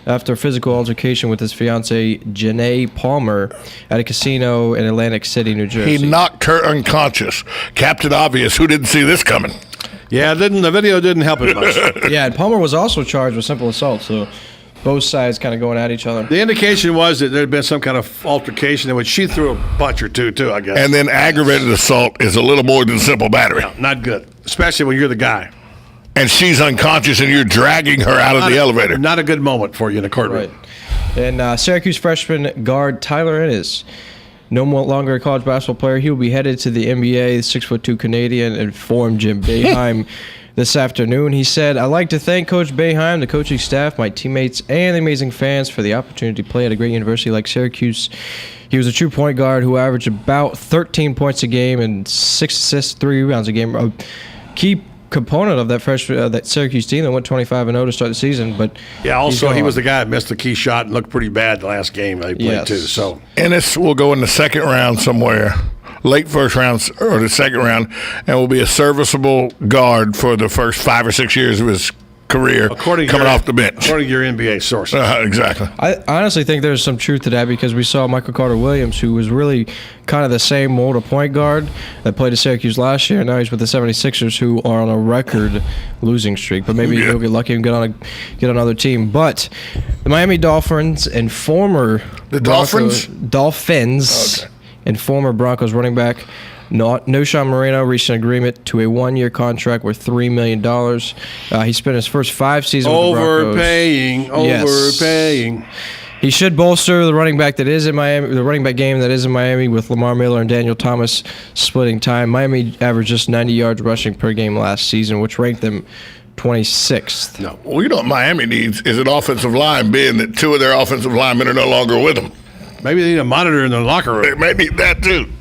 after a physical altercation with his fiancee, Janae Palmer, at a casino in Atlantic City, New Jersey. He knocked her unconscious. Captain Obvious, who didn't see this coming? Yeah, the video didn't help it much. Yeah, and Palmer was also charged with simple assault, so both sides kind of going at each other. The indication was that there had been some kind of altercation in which she threw a punch or two, too, I guess. And then aggravated assault is a little more than simple battery. No, not good, especially when you're the guy. And she's unconscious and you're dragging her out of the elevator. Not a good moment for you in the courtroom. Right. And Syracuse freshman guard Tyler Ennis, no longer a college basketball player. He will be headed to the NBA. The 6'2" Canadian informed Jim Boeheim this afternoon. He said, "I'd like to thank Coach Boeheim, the coaching staff, my teammates, and the amazing fans for the opportunity to play at a great university like Syracuse." He was a true point guard who averaged about 13 points a game and 6 assists, 3 rebounds a game. A key component of that Syracuse team that went 25-0 to start the season. But yeah, also he was the guy that missed the key shot and looked pretty bad the last game they played too. So Ennis will go in the second round somewhere, late first round or the second round, and will be a serviceable guard for the first 5 or 6 years of his career coming off the bench. According to your NBA source. Exactly. I honestly think there's some truth to that because we saw Michael Carter-Williams, who was really kind of the same mold of point guard that played at Syracuse last year, and now he's with the 76ers, who are on a record losing streak. But maybe he'll get lucky and get on another team. But the Miami Dolphins and former Dolphins and former Broncos running back Noshawn Moreno reached an agreement to a 1-year contract worth $3 million. He spent his first 5 seasons with the Broncos. Overpaying. He should bolster the running back that is in Miami, the running back game that is in Miami, with Lamar Miller and Daniel Thomas splitting time. Miami averaged just 90 yards rushing per game last season, which ranked them 26th. No, well, you know what Miami needs is an offensive line, being that 2 of their offensive linemen are no longer with them. Maybe they need a monitor in the locker room. They may need that too.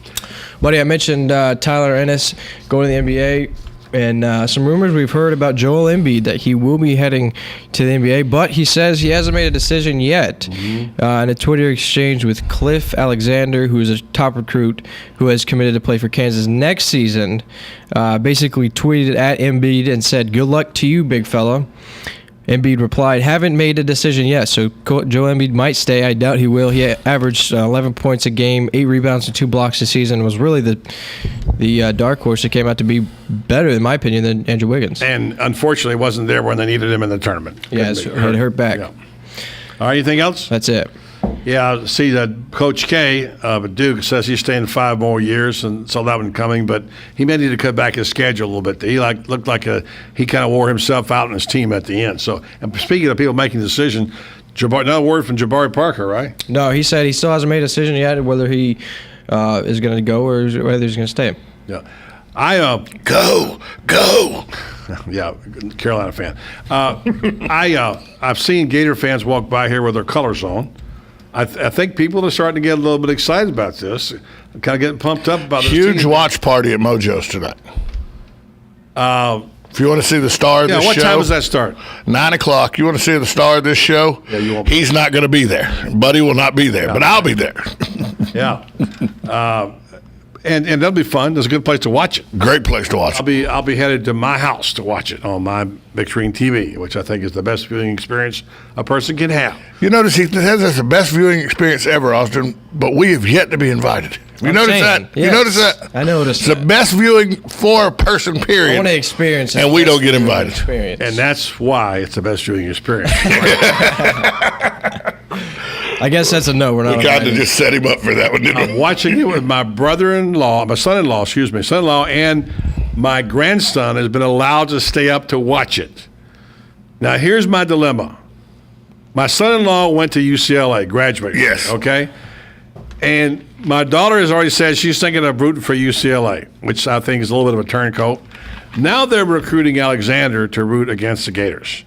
Buddy, I mentioned Tyler Ennis going to the NBA, and some rumors we've heard about Joel Embiid that he will be heading to the NBA, but he says he hasn't made a decision yet. In a Twitter exchange with Cliff Alexander, who is a top recruit who has committed to play for Kansas next season, basically tweeted at Embiid and said, "Good luck to you, big fella." Embiid replied, "Haven't made a decision yet, so Joel Embiid might stay. I doubt he will." He averaged 11 points a game, 8 rebounds, and 2 blocks this season. Was really the dark horse that came out to be better, in my opinion, than Andrew Wiggins. And unfortunately wasn't there when they needed him in the tournament. Yeah, it hurt back. Yeah. All right, anything else? That's it. Yeah, see that Coach K of Duke says he's staying 5 more years, and saw that one coming. But he may need to cut back his schedule a little bit. He looked like he kind of wore himself out in his team at the end. So, and speaking of people making decisions, no word from Jabari Parker, right? No, he said he still hasn't made a decision yet whether he is going to go or whether he's going to stay. Yeah, go. Yeah, Carolina fan. I've seen Gator fans walk by here with their colors on. I think people are starting to get a little bit excited about this, kind of getting pumped up about this. Huge watch party at Mojo's tonight. If you want to see the star of this show. What time does that start? 9 o'clock. You want to see the star of this show? Yeah, you won't. He's not going to be there. Buddy will not be there, but I'll be there. Yeah. And that'll be fun. It's a good place to watch it. Great place to watch it. I'll be headed to my house to watch it on my big screen TV, which I think is the best viewing experience a person can have. You notice he says that's the best viewing experience ever, Austin, but we have yet to be invited. You notice that? Yes. You notice that? I noticed It's the best viewing for a person, period. I want to experience it. And we don't get invited. And that's why it's the best viewing experience. I guess that's a no. We're not. We kind of just set him up for that one, didn't we? I'm watching it with my son-in-law, and my grandson has been allowed to stay up to watch it. Now, here's my dilemma. My son-in-law went to UCLA, graduated. Yes. Okay? And my daughter has already said she's thinking of rooting for UCLA, which I think is a little bit of a turncoat. Now they're recruiting Alexander to root against the Gators.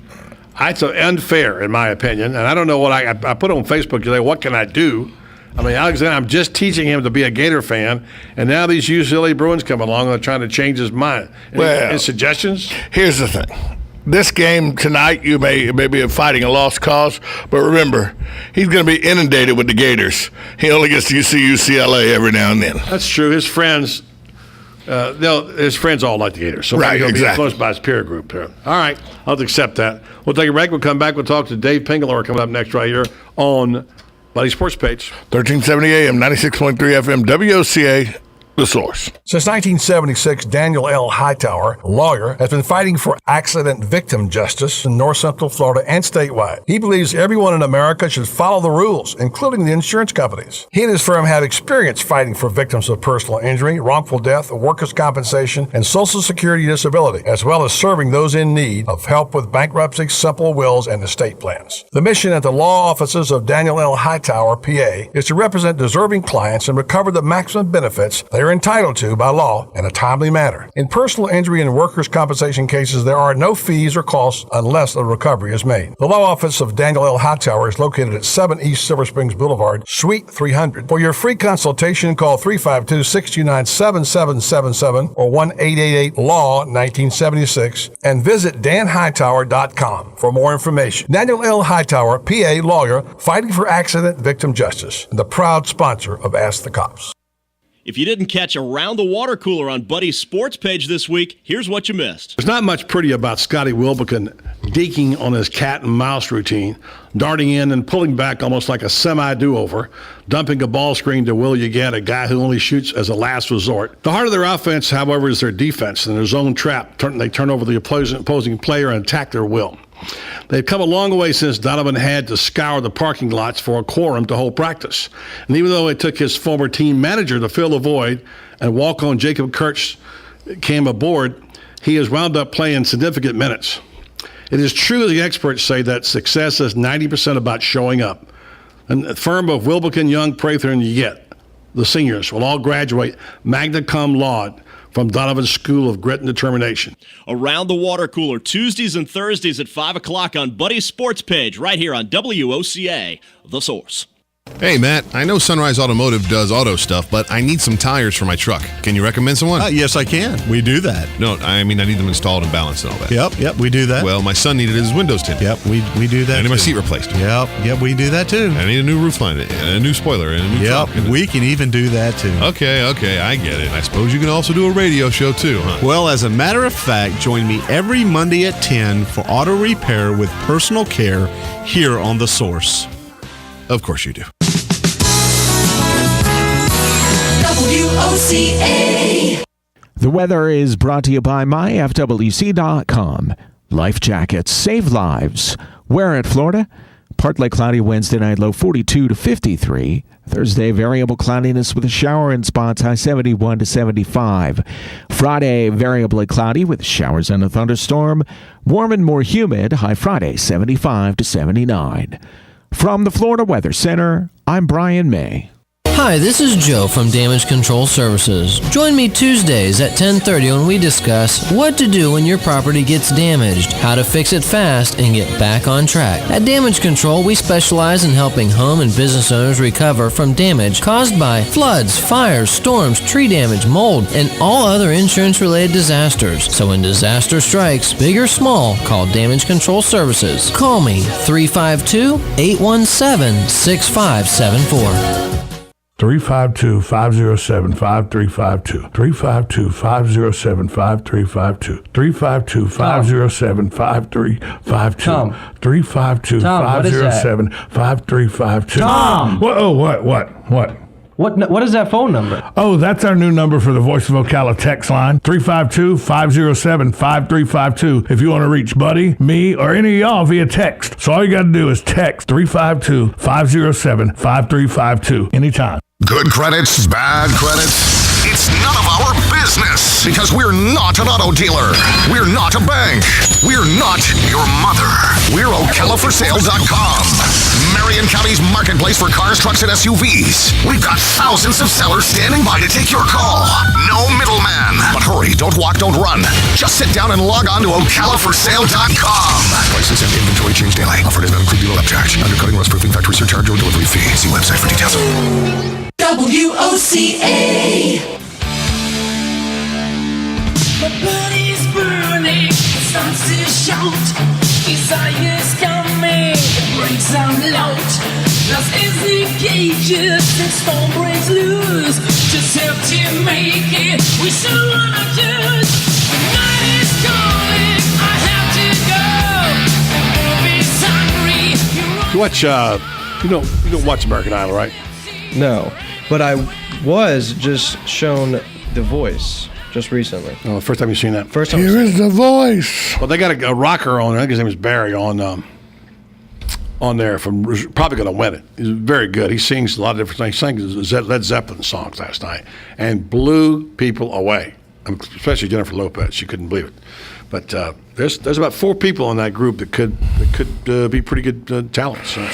It's unfair, in my opinion, and I don't know what I put on Facebook today. What can I do? I mean, Alexander, I'm just teaching him to be a Gator fan, and now these UCLA Bruins come along and are trying to change his mind. Any suggestions? Here's the thing. This game tonight, you may be fighting a lost cause, but remember, he's going to be inundated with the Gators. He only gets to see UCLA every now and then. That's true. His friends his friends all like the Gators. So Right, maybe he'll be exactly. influenced by his peer group there. All right, I'll have to accept that. We'll take a break. We'll come back. We'll talk to Dave Pingelor coming up next right here on Buddy Sports Page. 1370 AM, 96.3 FM, WOCA, The Source. Since 1976, Daniel L. Hightower, a lawyer, has been fighting for accident victim justice in North Central Florida and statewide. He believes everyone in America should follow the rules, including the insurance companies. He and his firm have experience fighting for victims of personal injury, wrongful death, workers' compensation, and Social Security disability, as well as serving those in need of help with bankruptcy, simple wills, and estate plans. The mission at the law offices of Daniel L. Hightower, PA, is to represent deserving clients and recover the maximum benefits they are entitled to by law in a timely manner. In personal injury and workers' compensation cases, there are no fees or costs unless a recovery is made. The law office of Daniel L. Hightower is located at 7 East Silver Springs Boulevard, Suite 300. For your free consultation, call 352-629-7777 or 1-888-LAW-1976 and visit danhightower.com for more information. Daniel L. Hightower, PA lawyer, fighting for accident victim justice, and the proud sponsor of Ask the Cops. If you didn't catch Around the Water Cooler on Buddy's Sports Page this week, here's what you missed. There's not much pretty about Scotty Wilbekin deking on his cat and mouse routine, darting in and pulling back almost like a semi-do-over, dumping a ball screen to Will Yagat, a guy who only shoots as a last resort. The heart of their offense, however, is their defense and their zone trap. They turn over the opposing player and attack their will. They've come a long way since Donovan had to scour the parking lots for a quorum to hold practice. And even though it took his former team manager to fill the void and walk-on Jacob Kurtz came aboard, he has wound up playing significant minutes. It is true, the experts say, that success is 90% about showing up. And the firm of Wilbekin, Young, Prather, and Yet, the seniors, will all graduate magna cum laude from Donovan's School of Grit and Determination. Around the Water Cooler, Tuesdays and Thursdays at 5 o'clock on Buddy's Sports Page, right here on WOCA, The Source. Hey, Matt, I know Sunrise Automotive does auto stuff, but I need some tires for my truck. Can you recommend someone? Yes, I can. We do that. No, I mean, I need them installed and balanced and all that. Yep, we do that. Well, my son needed his windows tinted. Yep, we do that. I need my seat replaced. Yep, we do that too. I need a new roof line, and a new spoiler, and a new truck. We can even do that too. Okay, I get it. I suppose you can also do a radio show too, huh? Well, as a matter of fact, join me every Monday at 10 for auto repair with personal care here on The Source. Of course you do. WOCA. The weather is brought to you by myfwc.com. Life jackets save lives. Where at Florida? Partly cloudy Wednesday night, low 42 to 53. Thursday, variable cloudiness with a shower in spots, high 71 to 75. Friday, variably cloudy with showers and a thunderstorm. Warm and more humid, high Friday, 75 to 79. From the Florida Weather Center, I'm Brian May. Hi, this is Joe from Damage Control Services. Join me Tuesdays at 10:30 when we discuss what to do when your property gets damaged, how to fix it fast, and get back on track. At Damage Control, we specialize in helping home and business owners recover from damage caused by floods, fires, storms, tree damage, mold, and all other insurance-related disasters. So when disaster strikes, big or small, call Damage Control Services. Call me, 352-817-6574. 352-507-5352. 352-507-5352. 352-507-5352. 352-507-5352. Tom! What is that phone number? Oh, that's our new number for the Voice of Ocala text line. 352-507-5352. If you want to reach Buddy, me, or any of y'all via text. So all you got to do is text 352-507-5352 anytime. Good credits, bad credits. It's none of our business because we're not an auto dealer. We're not a bank. We're not your mother. We're OcalaForSale.com. Marion County's marketplace for cars, trucks, and SUVs. We've got thousands of sellers standing by to take your call. No middleman. But hurry, don't walk, don't run. Just sit down and log on to OcalaForSale.com. Prices and inventory change daily. Offer does not include dealer upcharge. Undercutting, rust proofing, factory surcharge, or delivery fee. See website for details. WOCA. My body's burning, the sun is shout, desires coming. breaks out loud. Lost is the cages, the storm breaks loose. Just help to make it, we should wanna choose. The night is calling, I have to go. Be sorry. You watch, you don't watch American Idol, right? No, but I was just shown The Voice just recently. Oh, first time you've seen that? First time. Here is The Voice. Well, they got a rocker on there. I think his name is Barry on there from probably going to win it. He's very good. He sings a lot of different things. He sang Led Zeppelin songs last night and blew people away, especially Jennifer Lopez. She couldn't believe it. But there's about 4 people in that group that could be pretty good talents. So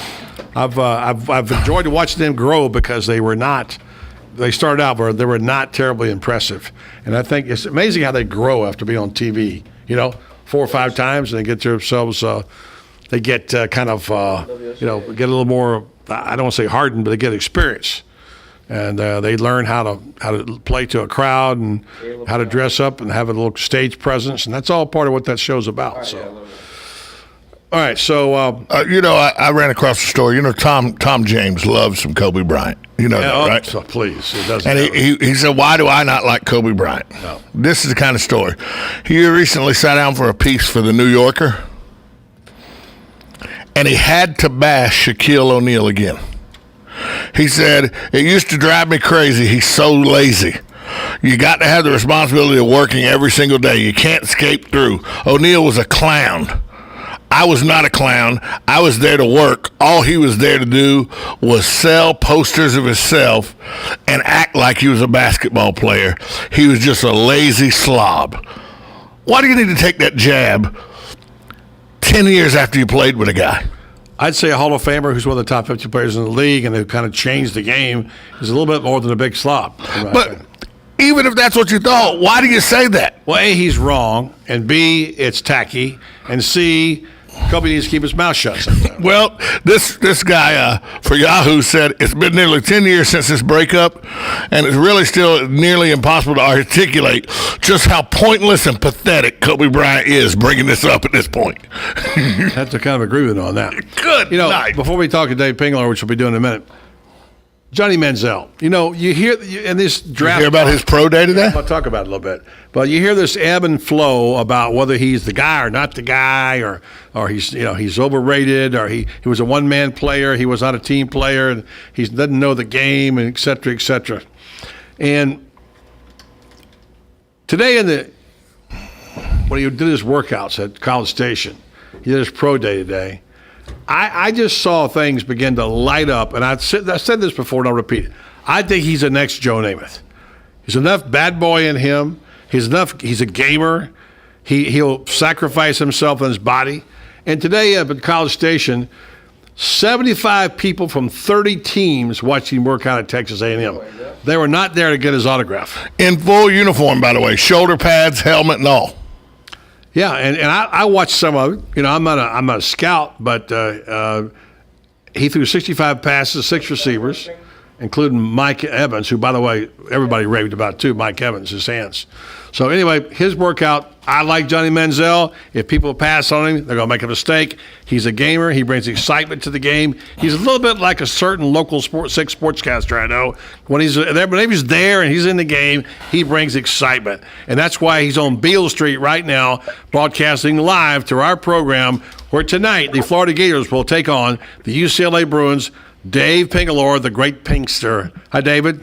I've enjoyed watching them grow because they started out where they were not terribly impressive, and I think it's amazing how they grow after being on TV. 4 or 5 times, and they get themselves. They get kind of get a little more. I don't want to say hardened, but they get experience, and they learn how to play to a crowd and how to dress up and have a little stage presence, and that's all part of what that show's about. All right, so I ran across the story. Tom James loves some Kobe Bryant. That, right? So please, it doesn't. And he said, "Why do I not like Kobe Bryant?" No. This is the kind of story. He recently sat down for a piece for the New Yorker, and he had to bash Shaquille O'Neal again. He said, "It used to drive me crazy. He's so lazy. You got to have the responsibility of working every single day. You can't escape through. O'Neal was a clown. I was not a clown. I was there to work. All he was there to do was sell posters of himself and act like he was a basketball player. He was just a lazy slob." Why do you need to take that jab 10 years after you played with a guy? I'd say a Hall of Famer who's one of the top 50 players in the league and who kind of changed the game is a little bit more than a big slob. But even if that's what you thought, why do you say that? Well, A, he's wrong, and B, it's tacky, and C, Kobe needs to keep his mouth shut sometimes. Well, this guy for Yahoo said it's been nearly 10 years since this breakup, and it's really still nearly impossible to articulate just how pointless and pathetic Kobe Bryant is bringing this up at this point. I have to kind of agree with him on that. Good night. Before we talk to Dave Pingler, which we'll be doing in a minute, Johnny Manziel. You hear in this draft. You hear about his pro day today? I'll talk about it a little bit. But you hear this ebb and flow about whether he's the guy or not the guy, or he's overrated, or he was a one-man player, he was not a team player, and he doesn't know the game, and et cetera, et cetera. And today when he did his workouts at College Station, he did his pro day today. I just saw things begin to light up, and I said this before, and I'll repeat it. I think he's the next Joe Namath. There's enough bad boy in him. He's a gamer. He'll sacrifice himself and his body. And today up at College Station, 75 people from 30 teams watched him work out at Texas A&M. They were not there to get his autograph. In full uniform, by the way, shoulder pads, helmet, and all. Yeah, and I watched some of it. I'm not a scout, but he threw 65 passes, 6 receivers, including Mike Evans, who, by the way, everybody raved about too. Mike Evans, his hands. So anyway, his workout. I like Johnny Manziel. If people pass on him, they're going to make a mistake. He's a gamer. He brings excitement to the game. He's a little bit like a certain local sportscaster I know. When he's there and he's in the game, he brings excitement. And that's why he's on Beale Street right now, broadcasting live to our program, where tonight the Florida Gators will take on the UCLA Bruins. Dave Pingalore, the great Pinkster. Hi, David.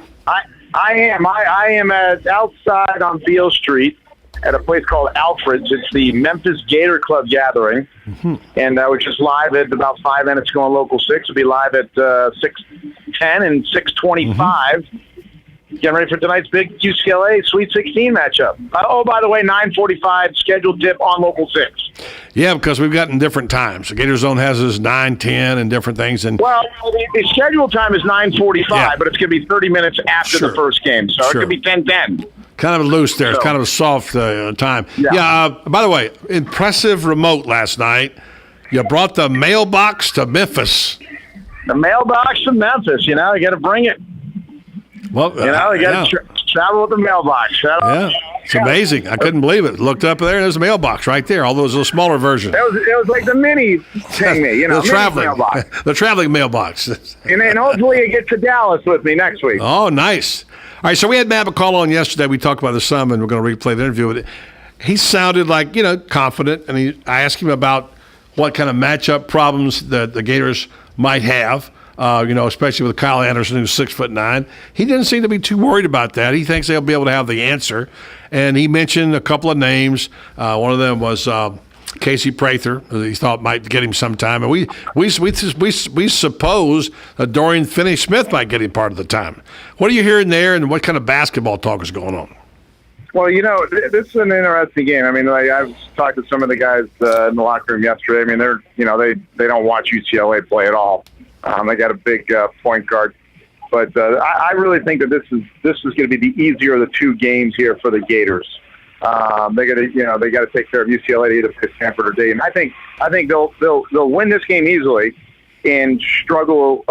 I am outside on Beale Street at a place called Alfred's. It's the Memphis Gator Club gathering. Mm-hmm. And we're just live at about 5 minutes ago on Local 6. We'll be live at 6:10 and 6:25. Mm-hmm. Getting ready for tonight's big UCLA Sweet 16 matchup. By the way, 9:45 scheduled tip on Local 6. Yeah, because we've gotten different times. The Gator Zone has us 9, 10, and different things. And well, the scheduled time is 9:45, but it's going to be 30 minutes after the first game, so it could be 10:10. Kind of loose there. It's kind of a soft time. Yeah. By the way, impressive remote last night. You brought the mailbox to Memphis. The mailbox to Memphis. You got to bring it. Well, you got to travel with the mailbox. It's amazing. I couldn't believe it. Looked up there, and there's a mailbox right there. All those little smaller versions. It was like the mini thing, you know, the mini traveling, mailbox. the traveling mailbox. And then hopefully you get to Dallas with me next week. Oh, nice. All right, so we had Matt McCall on yesterday. We talked about the sum, and we're going to replay the interview with it. He sounded like, confident, and I asked him about what kind of matchup problems the Gators might have. Especially with Kyle Anderson, who's 6'9". He didn't seem to be too worried about that. He thinks they'll be able to have the answer. And he mentioned a couple of names. One of them was Casey Prather, who he thought might get him sometime. And we suppose that Dorian Finney-Smith might get him part of the time. What are you hearing there, and what kind of basketball talk is going on? Well, this is an interesting game. I mean, I've talked to some of the guys in the locker room yesterday. I mean, they don't watch UCLA play at all. They got a big point guard, but I really think that this is going to be the easier of the two games here for the Gators. They got to take care of UCLA to either play Stanford or Dayton. I think they'll win this game easily and struggle,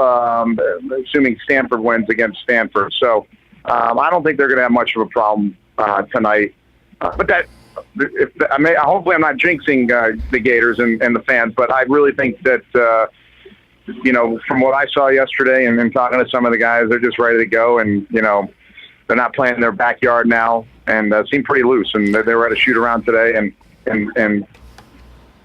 assuming Stanford wins against Stanford. So I don't think they're going to have much of a problem tonight. But hopefully I'm not jinxing the Gators and the fans, but I really think that. From what I saw yesterday and talking to some of the guys, they're just ready to go, and they're not playing in their backyard now, and seem pretty loose. And they were at a shoot around today, and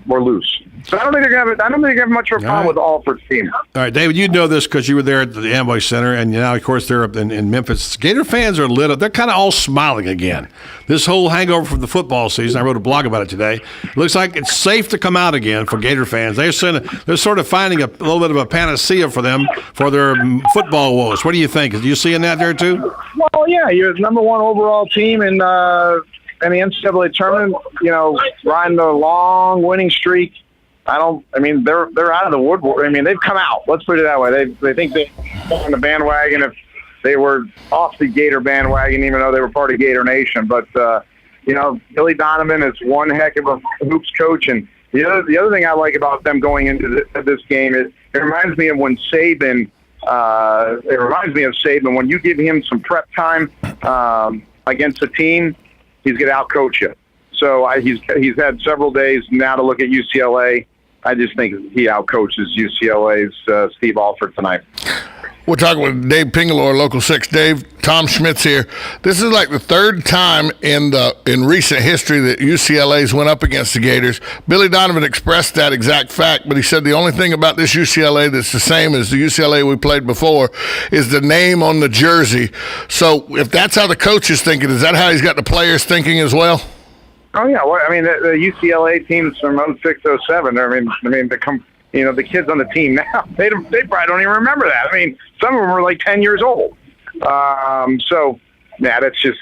we're loose. So I don't think they're gonna have much of a problem with the Alford team. All right, David, you know this because you were there at the Amway Center, and now, of course, they're up in Memphis. Gator fans are lit up. They're kind of all smiling again. This whole hangover from the football season, I wrote a blog about it today. It looks like it's safe to come out again for Gator fans. They're sort of finding a little bit of a panacea for them for their football woes. What do you think? Are you seeing that there too? Well, yeah, you're the number one overall team in the NCAA tournament. Riding a long winning streak. They're out of the woodwork. I mean, they've come out. Let's put it that way. They think they're on the bandwagon if they were off the Gator bandwagon, even though they were part of Gator Nation. But, Billy Donovan is one heck of a hoops coach. And the other thing I like about them going into this game is it reminds me of when Saban when you give him some prep time against a team, he's going to outcoach you. So he's had several days now to look at UCLA. I just think he outcoaches UCLA's Steve Alford tonight. We're talking with Dave Pingalore, Local 6. Dave, Tom Schmitz here. This is like the third time in recent history that UCLA's went up against the Gators. Billy Donovan expressed that exact fact, but he said the only thing about this UCLA that's the same as the UCLA we played before is the name on the jersey. So if that's how the coach is thinking, is that how he's got the players thinking as well? Oh yeah, well, I mean the UCLA teams from 06, 07. I mean, the kids on the team now, they probably don't even remember that. I mean, some of them are like 10 years old. So yeah, that's just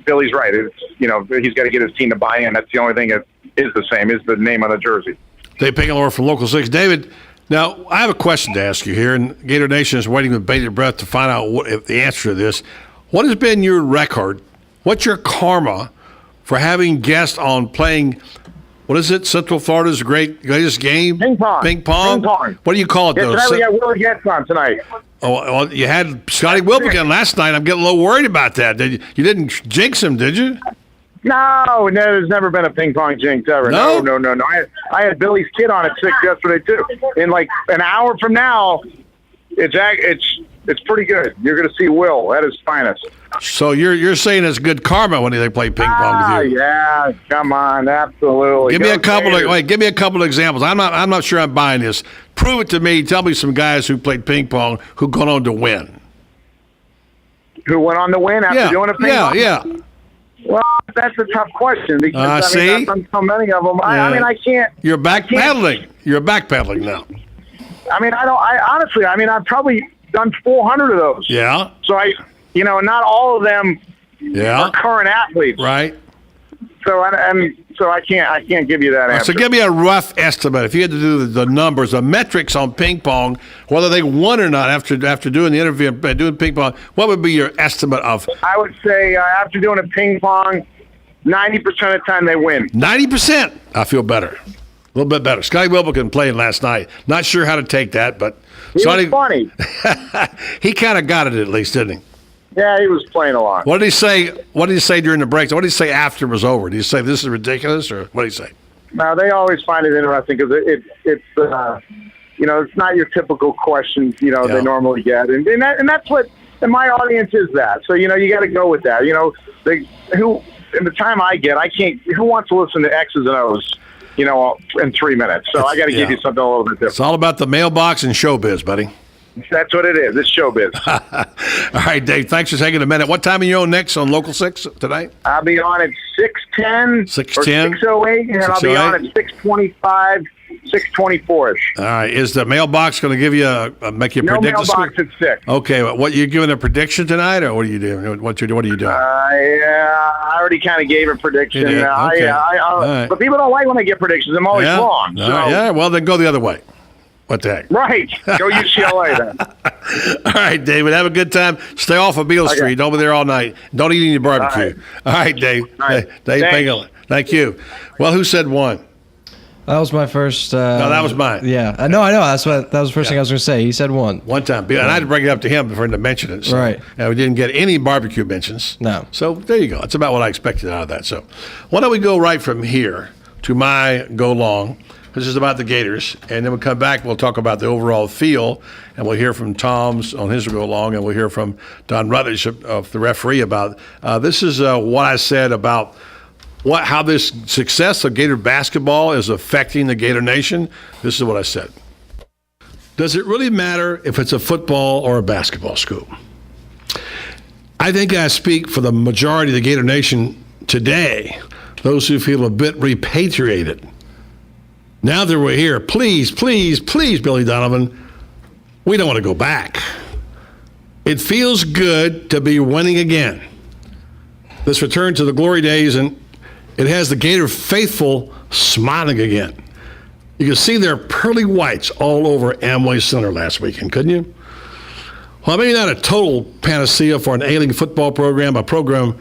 Billy's right. It's he's got to get his team to buy in. That's the only thing that is the same is the name on the jersey. Dave Pingalore from Local 6. David, now I have a question to ask you here, and Gator Nation is waiting with bated breath to find out the answer to this. What has been your record? What's your karma for having guests on playing, what is it, Central Florida's greatest game? Ping pong. Ping pong? What do you call it, though? Tonight we got Willie Getz on tonight. Oh, well, you had Scotty Wilbekin last night. I'm getting a little worried about that. You didn't jinx him, did you? No, there's never been a ping pong jinx ever. No. I had Billy's kid on at 6 yesterday, too. In like an hour from now, it's pretty good. You're going to see Will at his finest. So you're saying it's good karma when they play ping pong with you? Yeah, come on, absolutely. Give me a couple of examples. I'm not sure I'm buying this. Prove it to me. Tell me some guys who played ping pong who gone on to win. Who went on to win after doing a ping pong? Yeah. Well, that's a tough question because I've done so many of them. I can't. You're backpedaling. You're backpedaling now. I've probably done 400 of those. Yeah. So not all of them are current athletes. Right. So I can't give you that answer. So give me a rough estimate. If you had to do the numbers, the metrics on ping pong, whether they won or not after doing the interview and doing ping pong, what would be your estimate of? I would say after doing a ping pong, 90% of the time they win. 90%? I feel better. A little bit better. Scotty Wilbekin played last night. Not sure how to take that, but he was funny. He kind of got it at least, didn't he? Yeah, he was playing along. What did he say? What did he say during the breaks? What did he say after it was over? Did he say this is ridiculous, or what did he say? Now they always find it interesting because it's it's not your typical questions they normally get, and that's what my audience is that. So you got to go with that. In the time I get, I can't. Who wants to listen to X's and O's? In 3 minutes. So I got to give you something a little bit different. It's all about the mailbox and showbiz, buddy. That's what it is. It's showbiz. All right, Dave, thanks for taking a minute. What time are you on next on Local 6 tonight? I'll be on at 6:10 6:10? or 6:08, and I'll be on at 6:25, 6:24-ish. All right. Is the mailbox going to give you make you predict the score? No mailbox at 6. Okay. What, you giving a prediction tonight, or what are you doing? What are you doing? I already kind of gave a prediction. You did? Okay. All right. But people don't like when I get predictions. I'm always wrong. So. Yeah, well, then go the other way. What the heck? Right. Go UCLA then. All right, David. Have a good time. Stay off of Beale Street. Don't be there all night. Don't eat any barbecue. All right, Dave. All right. Dave Pingler. Thank you. Well, who said one? That was my first. No, that was mine. Yeah, I know. That was the first thing I was going to say. He said one. One time. And I had to bring it up to him for him to mention it. So, right. And we didn't get any barbecue mentions. No. So there you go. It's about what I expected out of that. So why don't we go right from here to my go long? This is about the Gators, and then we'll come back. We'll talk about the overall feel, and we'll hear from Tom's on his go along, and we'll hear from Don Rutledge of the referee about this is what I said about how this success of Gator basketball is affecting the Gator Nation. This is what I said. Does it really matter if it's a football or a basketball school? I think I speak for the majority of the Gator Nation today, those who feel a bit repatriated. Now that we're here, please, please, please, Billy Donovan, we don't want to go back. It feels good to be winning again. This return to the glory days, and it has the Gator faithful smiling again. You can see their pearly whites all over Amway Center last weekend, couldn't you? Well, maybe not a total panacea for an ailing football program, a program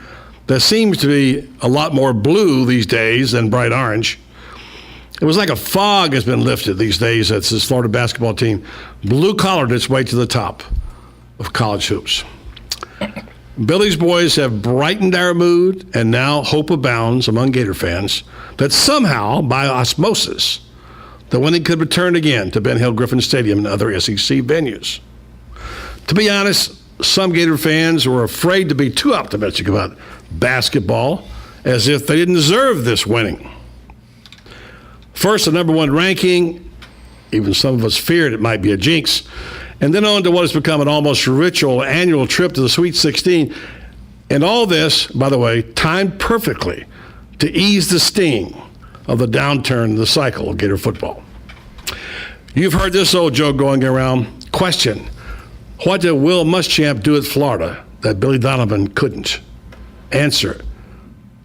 that seems to be a lot more blue these days than bright orange. It was like a fog has been lifted these days as this Florida basketball team blue-collared its way to the top of college hoops. Billy's boys have brightened our mood, and now hope abounds among Gator fans that somehow, by osmosis, the winning could return again to Ben Hill Griffin Stadium and other SEC venues. To be honest, some Gator fans were afraid to be too optimistic about basketball, as if they didn't deserve this winning. First, the number one ranking, even some of us feared it might be a jinx, and then on to what has become an almost ritual annual trip to the Sweet 16. And all this, by the way, timed perfectly to ease the sting of the downturn in the cycle of Gator football. You've heard this old joke going around. Question, what did Will Muschamp do at Florida that Billy Donovan couldn't? Answer,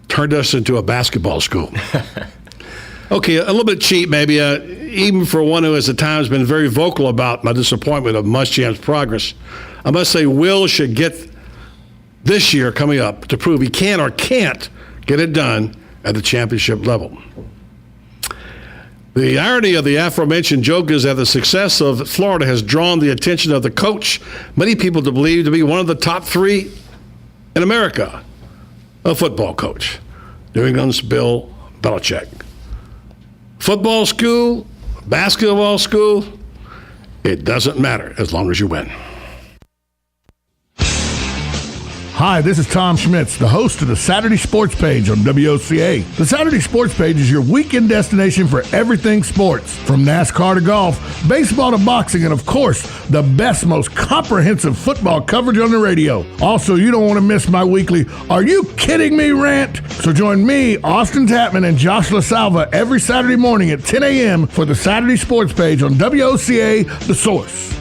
turned us into a basketball school. Okay, a little bit cheap maybe, even for one who has at times been very vocal about my disappointment of Muschamp's progress. I must say Will should get this year coming up to prove he can or can't get it done at the championship level. The irony of the aforementioned joke is that the success of Florida has drawn the attention of the coach many people believe to be one of the top 3 in America, a football coach, New England's Bill Belichick. Football school, basketball school, it doesn't matter as long as you win. Hi, this is Tom Schmitz, the host of the Saturday Sports Page on WOCA. The Saturday Sports Page is your weekend destination for everything sports, from NASCAR to golf, baseball to boxing, and of course, the best, most comprehensive football coverage on the radio. Also, you don't want to miss my weekly "Are You Kidding Me?" rant. So join me, Austin Tapman, and Josh LaSalva every Saturday morning at 10 a.m. for the Saturday Sports Page on WOCA, The Source.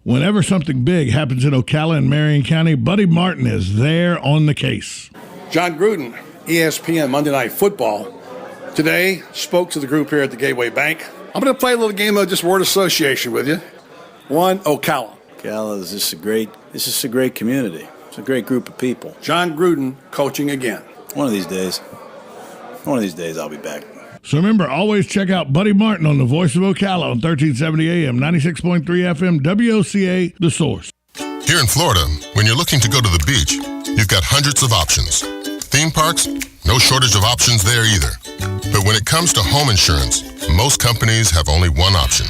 Whenever something big happens in Ocala and Marion County, Buddy Martin is there on the case. John Gruden, ESPN Monday Night Football, today spoke to the group here at the Gateway Bank. I'm going to play a little game of just word association with you. One, Ocala. Ocala is just a great community. It's a great group of people. John Gruden coaching again. One of these days I'll be back. So remember, always check out Buddy Martin on the Voice of Ocala on 1370 AM, 96.3 FM, WOCA, The Source. Here in Florida, when you're looking to go to the beach, you've got hundreds of options. Theme parks, no shortage of options there either. But when it comes to home insurance, most companies have only one option.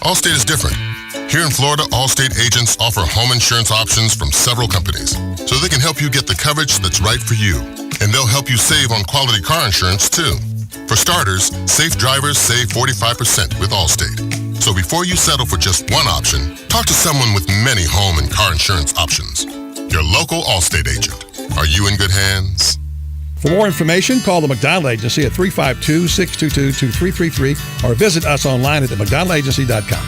Allstate is different. Here in Florida, Allstate agents offer home insurance options from several companies, so they can help you get the coverage that's right for you. And they'll help you save on quality car insurance, too. For starters, safe drivers save 45% with Allstate. So before you settle for just one option, talk to someone with many home and car insurance options. Your local Allstate agent. Are you in good hands? For more information, call the McDonald Agency at 352-622-2333 or visit us online at themcdonaldagency.com.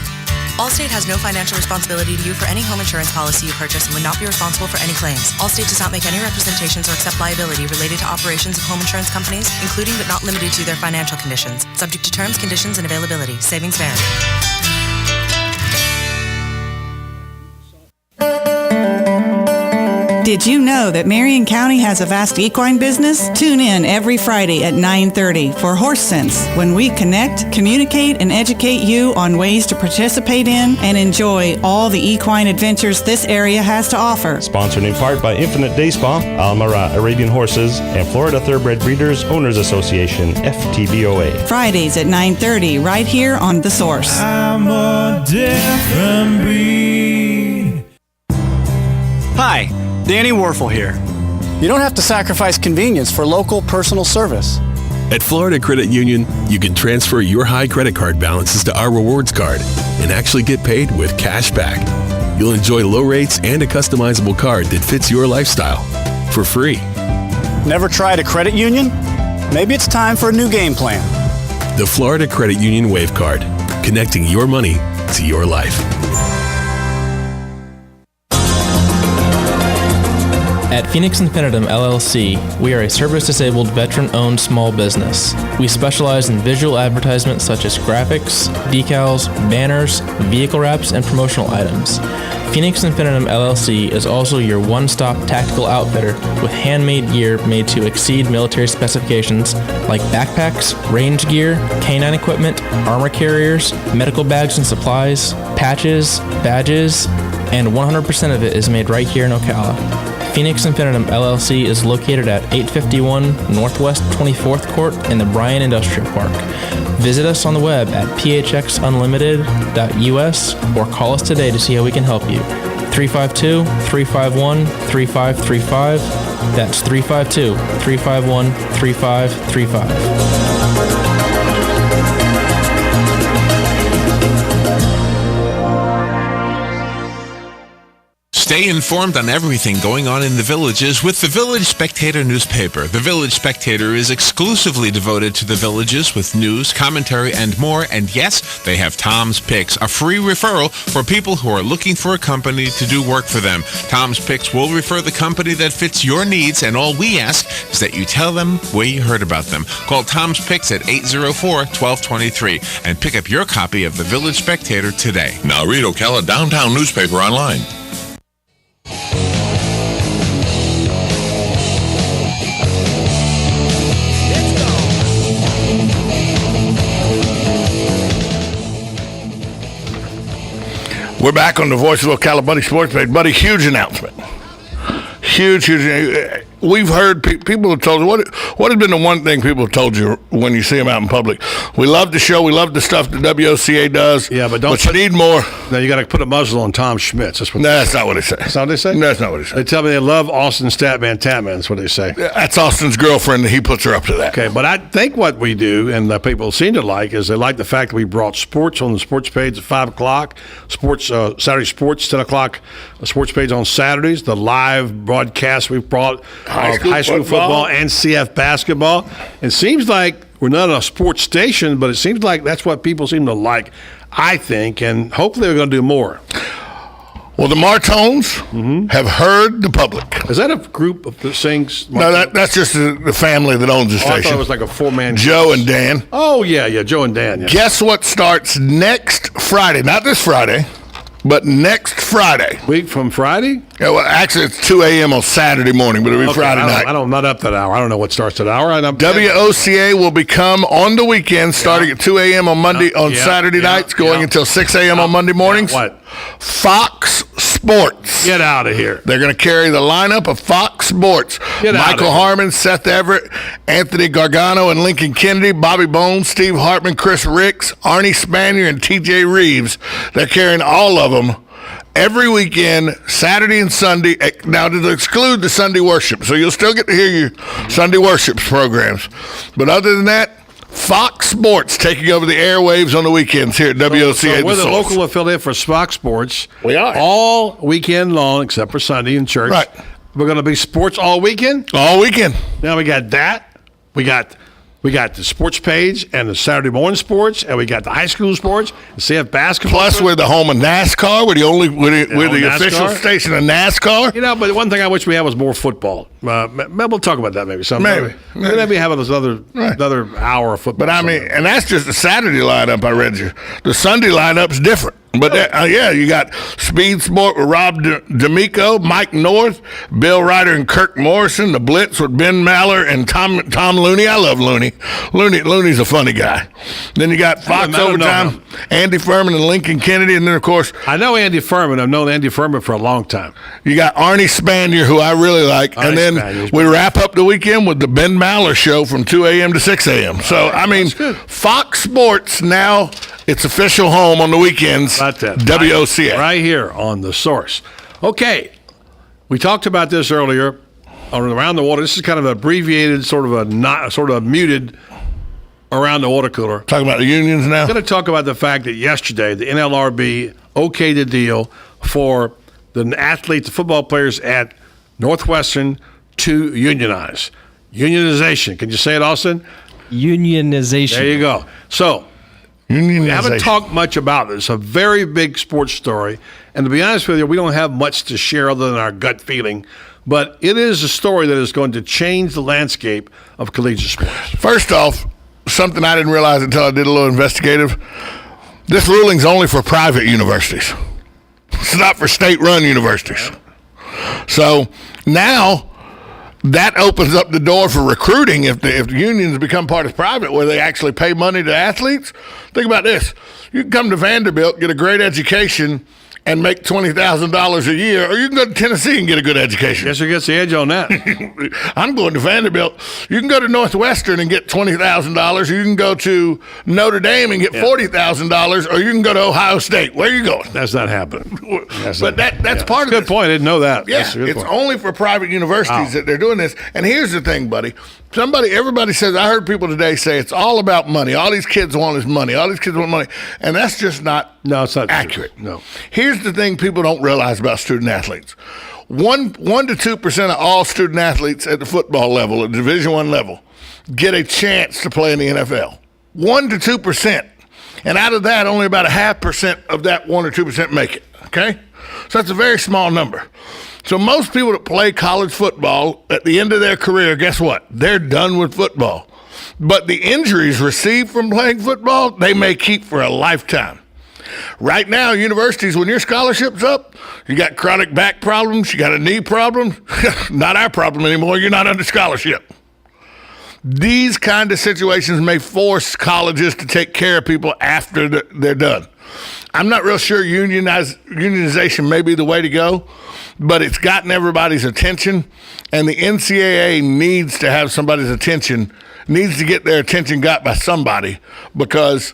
Allstate has no financial responsibility to you for any home insurance policy you purchase and would not be responsible for any claims. Allstate does not make any representations or accept liability related to operations of home insurance companies, including but not limited to their financial conditions. Subject to terms, conditions, and availability. Savings vary. Did you know that Marion County has a vast equine business? Tune in every Friday at 9:30 for Horse Sense, when we connect, communicate, and educate you on ways to participate in and enjoy all the equine adventures this area has to offer. Sponsored in part by Infinite Day Spa, Almara Arabian Horses, and Florida Thoroughbred Breeders Owners Association, FTBOA. Fridays at 9:30 right here on The Source. I'm a different breed. Hi, Danny Warfel here. You don't have to sacrifice convenience for local personal service. At Florida Credit Union, you can transfer your high credit card balances to our rewards card and actually get paid with cash back. You'll enjoy low rates and a customizable card that fits your lifestyle for free. Never tried a credit union? Maybe it's time for a new game plan. The Florida Credit Union Wave Card, connecting your money to your life. At Phoenix Infinitum LLC, we are a service-disabled, veteran-owned small business. We specialize in visual advertisements such as graphics, decals, banners, vehicle wraps, and promotional items. Phoenix Infinitum LLC is also your one-stop tactical outfitter with handmade gear made to exceed military specifications like backpacks, range gear, canine equipment, armor carriers, medical bags and supplies, patches, badges, and 100% of it is made right here in Ocala. Phoenix Infinitum LLC is located at 851 Northwest 24th Court in the Bryan Industrial Park. Visit us on the web at phxunlimited.us or call us today to see how we can help you. 352-351-3535. That's 352-351-3535. Stay informed on everything going on in the villages with the Village Spectator newspaper. The Village Spectator is exclusively devoted to the villages with news, commentary, and more. And yes, they have Tom's Picks, a free referral for people who are looking for a company to do work for them. Tom's Picks will refer the company that fits your needs, and all we ask is that you tell them where you heard about them. Call Tom's Picks at 804-1223 and pick up your copy of the Village Spectator today. Now read Ocala Downtown newspaper online. We're back on the Voice of Ocala Buddy Sports page. Buddy, huge announcement. Huge. We've heard people have told us, what has been the one thing people have told you when you see them out in public? We love the show. We love the stuff that WOCA does. Yeah, but you need more. No, you got to put a muzzle on Tom Schmitz. That's not what they say. That's not what they say? That's not what they say. They tell me they love Austin Statman Tatman. That's what they say. That's Austin's girlfriend, and he puts her up to that. Okay, but I think what we do, and the people seem to like, is they like the fact that we brought sports on the sports page at 5 o'clock, Saturday sports, 10 o'clock, sports page on Saturdays, the live broadcast we've brought of high school football and CF basketball. It seems like we're not a sports station, but it seems like that's what people seem to like, I think, and hopefully we're going to do more. Well, the Martones have heard the public. Is that a group that sings? No, that's just the family that owns the station. I thought it was like a four-man. Joe and Dan. Oh, yeah, Joe and Dan. Yeah. Guess what starts next Friday? Not this Friday, but next Friday. Week from Friday? Yeah, well, actually, it's 2 a.m. on Saturday morning, but it'll be Friday night. I'm not up that hour. I don't know what starts that hour. WOCA will become on the weekend, starting at 2 a.m. on Saturday nights, going until 6 a.m. on Monday mornings. What? Fox Sports. Get out of here. They're going to carry the lineup of Fox Sports. Get out of Michael here. Harmon, Seth Everett, Anthony Gargano, and Lincoln Kennedy, Bobby Bones, Steve Hartman, Chris Ricks, Arnie Spanier, and TJ Reeves. They're carrying all of them every weekend, Saturday and Sunday. Now, to exclude the Sunday worship, so you'll still get to hear your Sunday worship programs. But other than that, Fox Sports taking over the airwaves on the weekends here at WOCA. So we're the Source. local affiliate for Fox Sports. We are. All weekend long, except for Sunday in church. Right. We're going to be sports all weekend. All weekend. Now we got that. We got the sports page and the Saturday morning sports, and we got the high school sports, the CF basketball. Plus, we're the home of NASCAR. We're the official NASCAR. station of NASCAR. You know, but one thing I wish we had was more football. We'll talk about that maybe sometime. Maybe have another hour of football. But I mean, and that's just the Saturday lineup I read you. The Sunday lineup's different. But you got Speed Sport with Rob D'Amico, Mike North, Bill Ryder, and Kirk Morrison. The Blitz with Ben Maller and Tom Looney. I love Looney. Looney's a funny guy. Then you got Fox I don't know Overtime, him. Andy Furman and Lincoln Kennedy, and then of course I know Andy Furman. I've known Andy Furman for a long time. you got Arnie Spanier, who I really like, and then we wrap up the weekend with the Ben Maller show from 2 a.m. to 6 a.m. So I mean, Fox Sports now. It's official home on the weekends. About that. WOCA. Right here on The Source. Okay. We talked about this earlier on Around the Water. This is kind of an abbreviated, sort of muted Around the Water Cooler. Talking about the unions now? I'm going to talk about the fact that yesterday the NLRB okayed the deal for the athletes, the football players at Northwestern to unionize. Unionization. Can you say it, Austin? Unionization. There you go. So, we haven't talked much about this. It's a very big sports story. And to be honest with you, we don't have much to share other than our gut feeling. But it is a story that is going to change the landscape of collegiate sports. First off, something I didn't realize until I did a little investigative. This ruling's only for private universities. It's not for state-run universities. So now that opens up the door for recruiting if the unions become part of private where they actually pay money to athletes. Think about this. You can come to Vanderbilt, get a great education, and make $20,000 a year, or you can go to Tennessee and get a good education. Guess who gets the edge on that? I'm going to Vanderbilt. You can go to Northwestern and get $20,000. You can go to Notre Dame and get $40,000, or you can go to Ohio State. Where are you going? That's not happening. That's part of it. Good point. I didn't know that. Yeah, That's a good it's point. only for private universities that they're doing this. And here's the thing, buddy. Everybody says, I heard people today say it's all about money. All these kids want is money. All these kids want money. And that's just not it's not accurate. True. No. Here's the thing people don't realize about student athletes. 1 to 2% of all student athletes at the football level, at Division I level, get a chance to play in the NFL. 1 to 2%. And out of that, only about 0.5% of that 1 or 2% make it. Okay? So that's a very small number. So most people that play college football at the end of their career, guess what? They're done with football. But the injuries received from playing football, they may keep for a lifetime. Right now, universities, when your scholarship's up, you got chronic back problems, you got a knee problem, not our problem anymore, you're not under scholarship. These kind of situations may force colleges to take care of people after they're done. I'm not real sure unionization may be the way to go, but it's gotten everybody's attention, and the NCAA needs to have somebody's attention, needs to get their attention got by somebody, because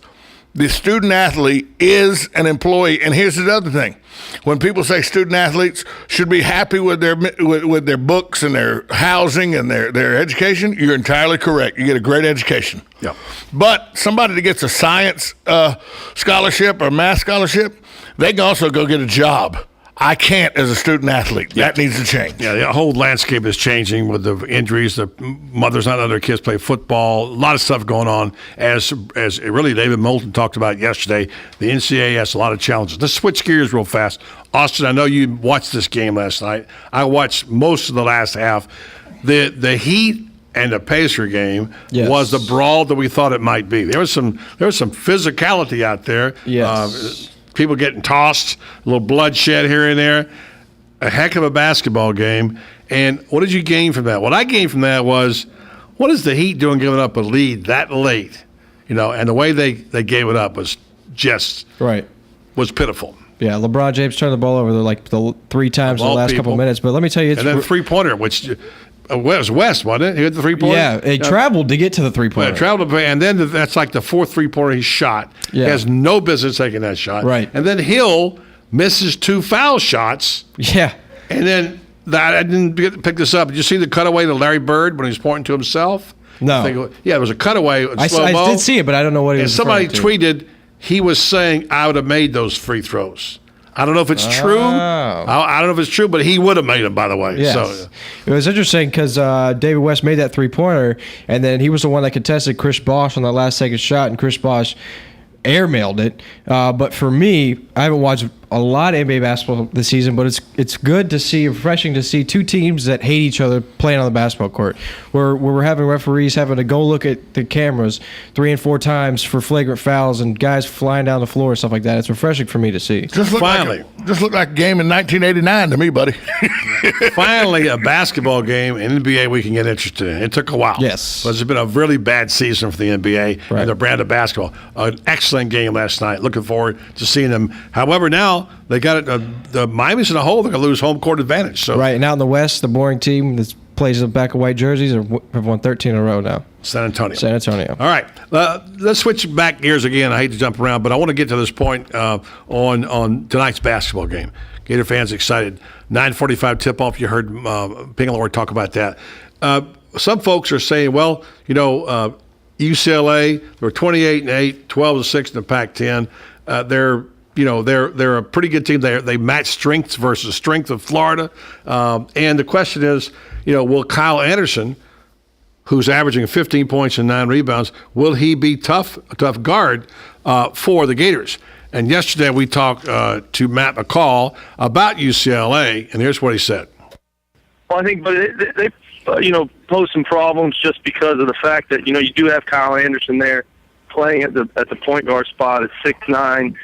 the student athlete is an employee. And here's the other thing. When people say student athletes should be happy with their books and their housing and their education, you're entirely correct. You get a great education. Yeah. But somebody that gets a science scholarship or math scholarship, they can also go get a job. I can't as a student athlete. That needs to change. Yeah, the whole landscape is changing with the injuries. The mothers not letting their kids play football. A lot of stuff going on. As really David Moulton talked about yesterday, the NCAA has a lot of challenges. Let's switch gears real fast. Austin, I know you watched this game last night. I watched most of the last half. The Heat and the Pacer game was the brawl that we thought it might be. There was some physicality out there. Yes. People getting tossed, a little bloodshed here and there. A heck of a basketball game. And what did you gain from that? What I gained from that was, what is the Heat doing giving up a lead that late? And the way they gave it up was just was pitiful. Yeah, LeBron James turned the ball over like the 3 times in the last couple minutes. But let me tell you, and then three-pointer, which was West, wasn't it? He had the three-pointer? Yeah, he traveled to get to the three-pointer. Yeah, traveled, and then that's like the 4th three-pointer he shot. Yeah. He has no business taking that shot. Right. And then Hill misses 2 foul shots. Yeah. And then I didn't pick this up. Did you see the cutaway to Larry Bird when he was pointing to himself? No. Yeah, it was a cutaway. I did see it, but I don't know what he was somebody referring to. tweeted he was saying, I would have made those free throws. I don't know if it's true. I don't know if it's true, but he would have made them, by the way. Yes. So, it was interesting because David West made that three-pointer, and then he was the one that contested Chris Bosh on that last-second shot, and Chris Bosh airmailed it. But for me, I haven't watched a lot of NBA basketball this season, but it's good to see, refreshing to see 2 teams that hate each other playing on the basketball court. Where we're having referees having to go look at the cameras 3 and 4 times for flagrant fouls and guys flying down the floor and stuff like that. It's refreshing for me to see. Just looked like a game in 1989 to me, buddy. Finally, a basketball game in NBA we can get interested in. It took a while. Yes. But it's been a really bad season for the NBA and their brand of basketball. An excellent game last night. Looking forward to seeing them. However, now they got it. The Miami's in a hole. They're going to lose home court advantage. So right, and out in the West, the boring team that plays in the back of white jerseys have won 13 in a row now. San Antonio. All right. Let's switch back gears again. I hate to jump around, but I want to get to this point on tonight's basketball game. Gator fans excited. 9:45 tip-off. You heard Pingalore talk about that. Some folks are saying, well, UCLA, they're 28-8, 12-6 in the Pac-10. They're a pretty good team. They match strengths versus strength of Florida. And the question is, will Kyle Anderson, who's averaging 15 points and 9 rebounds, will he be a tough guard for the Gators? And yesterday we talked to Matt McCall about UCLA, and here's what he said. Well, I think they pose some problems just because of the fact that, you do have Kyle Anderson there playing at the point guard spot at 6'9",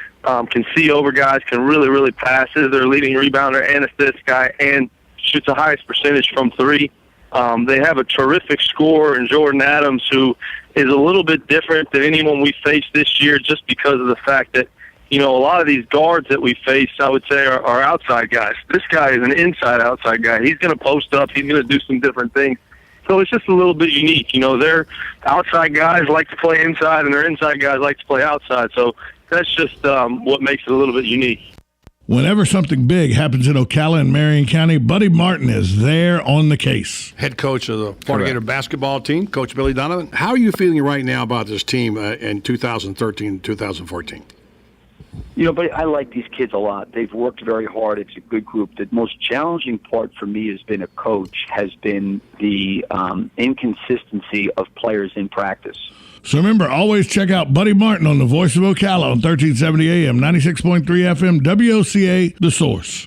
can see over guys, can really, really pass, is their leading rebounder and assist guy, and shoots the highest percentage from 3. They have a terrific scorer in Jordan Adams, who is a little bit different than anyone we faced this year just because of the fact that, a lot of these guards that we face, I would say, are outside guys. This guy is an inside-outside guy. He's going to post up. He's going to do some different things. So it's just a little bit unique. Their outside guys like to play inside, and their inside guys like to play outside. So that's just what makes it a little bit unique. Whenever something big happens in Ocala and Marion County, Buddy Martin is there on the case. Head coach of the Florida Gator basketball team, Coach Billy Donovan. How are you feeling right now about this team in 2013 and 2014? But I like these kids a lot. They've worked very hard. It's a good group. The most challenging part for me as been a coach has been the inconsistency of players in practice. So remember, always check out Buddy Martin on the Voice of Ocala on 1370 AM, 96.3 FM, WOCA, The Source.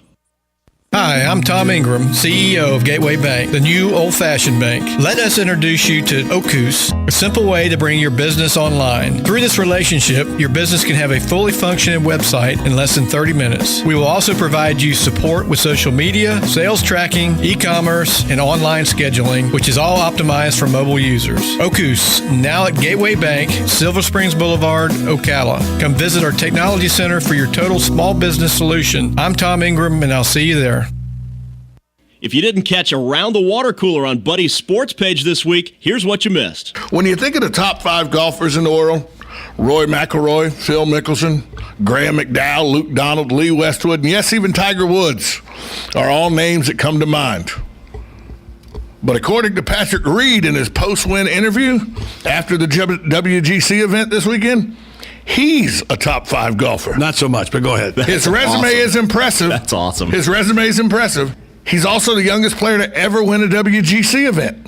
Hi, I'm Tom Ingram, CEO of Gateway Bank, the new old-fashioned bank. Let us introduce you to Ocus, a simple way to bring your business online. Through this relationship, your business can have a fully functioning website in less than 30 minutes. We will also provide you support with social media, sales tracking, e-commerce, and online scheduling, which is all optimized for mobile users. Ocus, now at Gateway Bank, Silver Springs Boulevard, Ocala. Come visit our technology center for your total small business solution. I'm Tom Ingram, and I'll see you there. If you didn't catch Around the Water Cooler on Buddy's sports page this week, here's what you missed. When you think of the top 5 golfers in the world, Roy McIlroy, Phil Mickelson, Graham McDowell, Luke Donald, Lee Westwood, and yes, even Tiger Woods are all names that come to mind. But according to Patrick Reed in his post-win interview after the WGC event this weekend, he's a top 5 golfer. Not so much, but go ahead. His resume is impressive. That's awesome. His resume is impressive. He's also the youngest player to ever win a WGC event.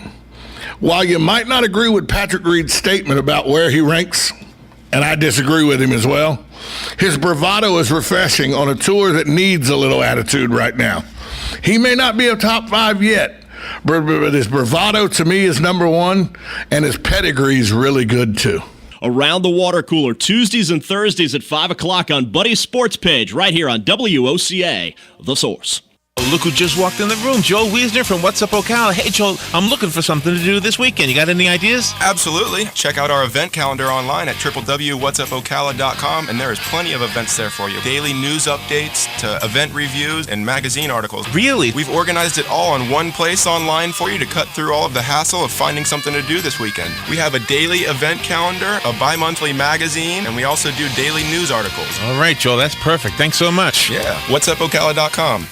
While you might not agree with Patrick Reed's statement about where he ranks, and I disagree with him as well, his bravado is refreshing on a tour that needs a little attitude right now. He may not be a top 5 yet, but his bravado to me is number 1, and his pedigree is really good too. Around the Water Cooler, Tuesdays and Thursdays at 5 o'clock on Buddy's sports page right here on WOCA, The Source. Look who just walked in the room. Joel Wiesner from What's Up Ocala. Hey, Joel, I'm looking for something to do this weekend. You got any ideas? Absolutely. Check out our event calendar online at www.whatsupocala.com, and there is plenty of events there for you. Daily news updates to event reviews and magazine articles. Really? We've organized it all in one place online for you to cut through all of the hassle of finding something to do this weekend. We have a daily event calendar, a bi-monthly magazine, and we also do daily news articles. All right, Joel, that's perfect. Thanks so much. Yeah, whatsupocala.com.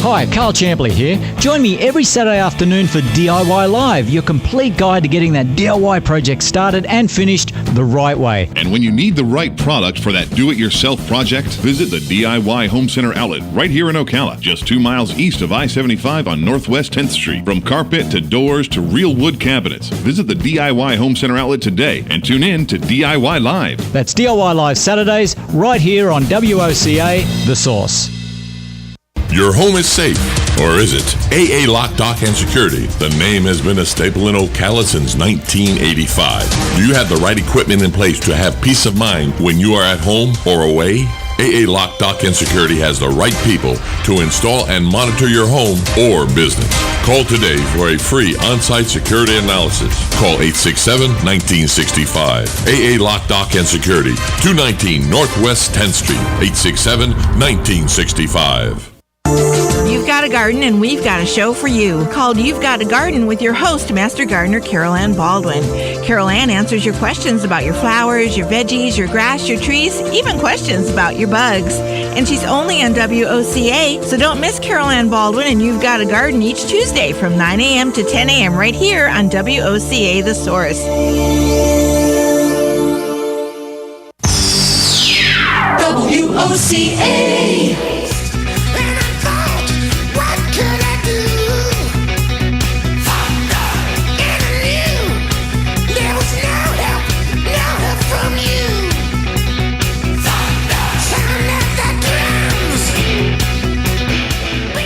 Hi, Carl Champley here. Join me every Saturday afternoon for DIY Live, your complete guide to getting that DIY project started and finished the right way. And when you need the right product for that do-it-yourself project, visit the DIY Home Center outlet right here in Ocala, just 2 miles east of I-75 on Northwest 10th Street. From carpet to doors to real wood cabinets, visit the DIY Home Center outlet today and tune in to DIY Live. That's DIY Live Saturdays right here on WOCA, The Source. Your home is safe, or is it? AA Lock, Dock, and Security. The name has been a staple in Ocala since 1985. Do you have the right equipment in place to have peace of mind when you are at home or away? AA Lock, Dock, and Security has the right people to install and monitor your home or business. Call today for a free on-site security analysis. Call 867-1965. AA Lock, Dock, and Security, 219 Northwest 10th Street, 867-1965. You've got a garden and we've got a show for you called You've Got a Garden with your host, Master Gardener Carol Ann Baldwin. Carol Ann answers your questions about your flowers, your veggies, your grass, your trees, even questions about your bugs. And she's only on WOCA, so don't miss Carol Ann Baldwin and You've Got a Garden each Tuesday from 9 a.m. to 10 a.m. right here on WOCA The Source. WOCA.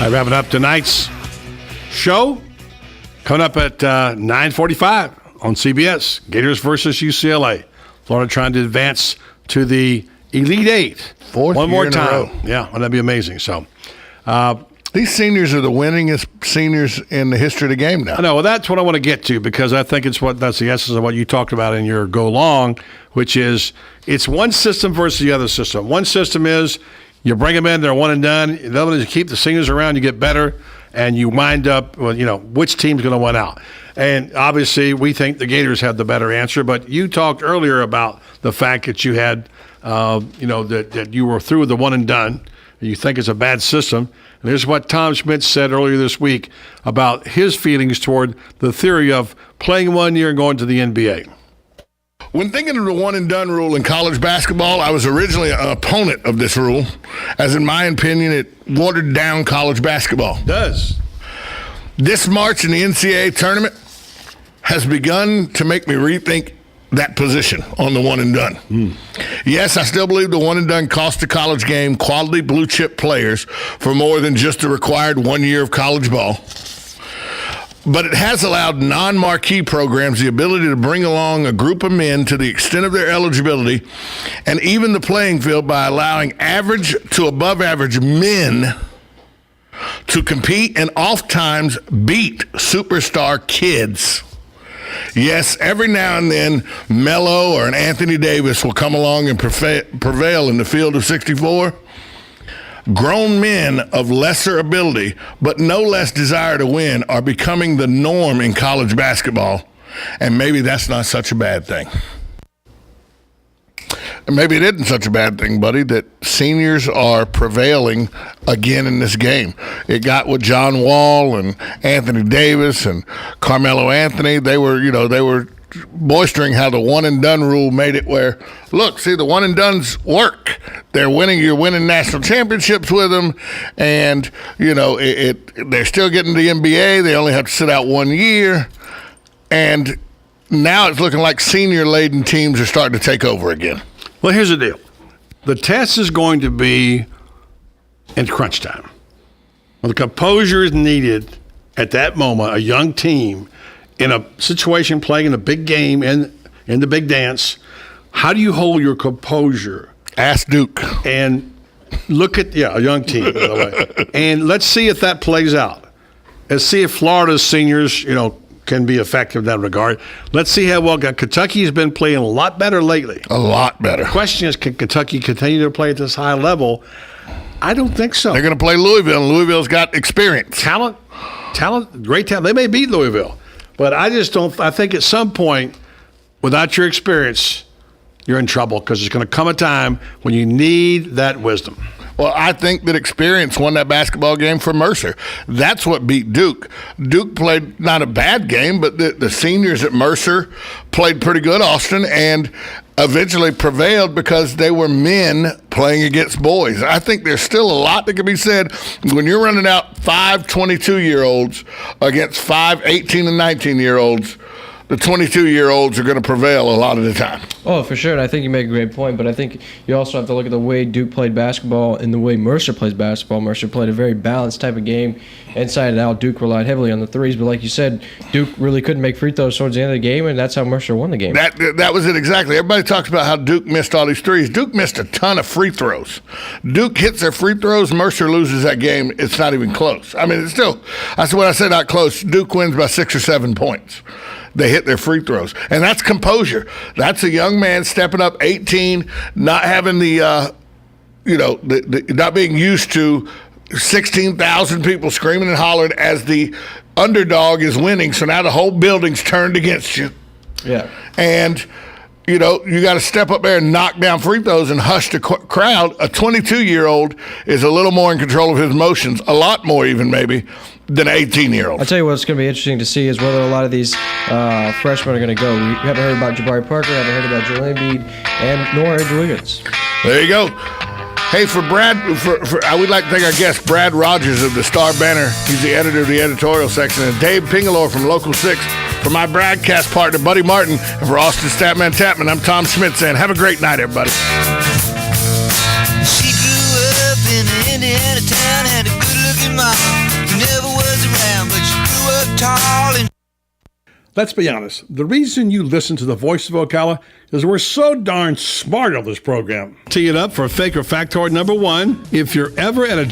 I'm wrapping up tonight's show. Coming up at 9:45 on CBS. Gators versus UCLA. Florida trying to advance to the Elite Eight. One more time. Yeah, well, that'd be amazing. So these seniors are the winningest seniors in the history of the game now. I know. Well, that's what I want to get to because I think that's the essence of what you talked about in your go long, which is it's one system versus the other system. One system is you bring them in, they're one and done. The other one is you keep the seniors around, you get better, and you wind up with, which team's going to win out. And obviously, we think the Gators have the better answer. But you talked earlier about the fact that you had, that you were through the one and done. And you think it's a bad system. And here's what Tom Schmidt said earlier this week about his feelings toward the theory of playing 1 year and going to the NBA. When thinking of the one and done rule in college basketball, I was originally an opponent of this rule, as in my opinion, it watered down college basketball. It does. This March in the NCAA tournament has begun to make me rethink that position on the one and done. Yes, I still believe the one and done cost the college game quality blue chip players for more than just the required 1 year of college ball. But it has allowed non-marquee programs the ability to bring along a group of men to the extent of their eligibility and even the playing field by allowing average to above average men to compete and oftentimes beat superstar kids. Yes, every now and then, Melo or an Anthony Davis will come along and prevail in the field of 64. Grown men of lesser ability, but no less desire to win, are becoming the norm in college basketball, and maybe that's not such a bad thing. And maybe it isn't such a bad thing, buddy, that seniors are prevailing again in this game. It got with John Wall and Anthony Davis and Carmelo Anthony. They were boistering how the one and done rule made it where, look, see, the one and dones work. They're winning. You're winning national championships with them, and they're still getting the NBA. They only have to sit out 1 year, and now it's looking like senior-laden teams are starting to take over again. Well, here's the deal. The test is going to be in crunch time. Well, the composure is needed at that moment, a young team in a situation playing in a big game in the big dance. How do you hold your composure? Ask Duke. And Look at a young team, by the way. And let's see if that plays out. Let's see if Florida's seniors, can be effective in that regard. Let's see how well Kentucky has been playing a lot better lately. A lot better. The question is, can Kentucky continue to play at this high level? I don't think so. They're going to play Louisville, and Louisville's got experience. Talent, great talent. They may beat Louisville, but I just don't. I think at some point, without your experience, you're in trouble because there's going to come a time when you need that wisdom. Well, I think that experience won that basketball game for Mercer. That's what beat Duke. Duke played not a bad game, but the seniors at Mercer played pretty good, Austin, and eventually prevailed because they were men playing against boys. I think there's still a lot that can be said when you're running out 5 22-year-olds against 5 18 and 19-year-olds. The 22-year-olds are going to prevail a lot of the time. Oh, for sure, and I think you make a great point, but I think you also have to look at the way Duke played basketball and the way Mercer plays basketball. Mercer played a very balanced type of game inside and out. Duke relied heavily on the threes, but like you said, Duke really couldn't make free throws towards the end of the game, and that's how Mercer won the game. That was it exactly. Everybody talks about how Duke missed all these threes. Duke missed a ton of free throws. Duke hits their free throws, Mercer loses that game. It's not even close. I mean, it's still, that's what I said, not close. Duke wins by 6 or 7 points. They hit their free throws. And that's composure. That's a young man stepping up, 18, not having the not being used to 16,000 people screaming and hollering as the underdog is winning. So now the whole building's turned against you. Yeah. And, you got to step up there and knock down free throws and hush the crowd. A 22-year-old is a little more in control of his emotions, a lot more even maybe, than an 18-year-old. I'll tell you what's going to be interesting to see is whether a lot of these freshmen are going to go. We haven't heard about Jabari Parker, haven't heard about Joel Embiid, and nor Andrew Wiggins. There you go. Hey, for Brad, I would like to thank our guest, Brad Rogers of the Star Banner. He's the editor of the editorial section, and Dave Pingalore from Local 6. For my broadcast partner, Buddy Martin, and for Austin Statman Tapman, I'm Tom Schmidt saying, have a great night, everybody. She grew up in an Indiana town, had a good-looking mom who never was around, but she grew up tall and... Let's be honest. The reason you listen to the Voice of Ocala is we're so darn smart on this program. Tee it up for fake or factoid number 1. If you're ever at a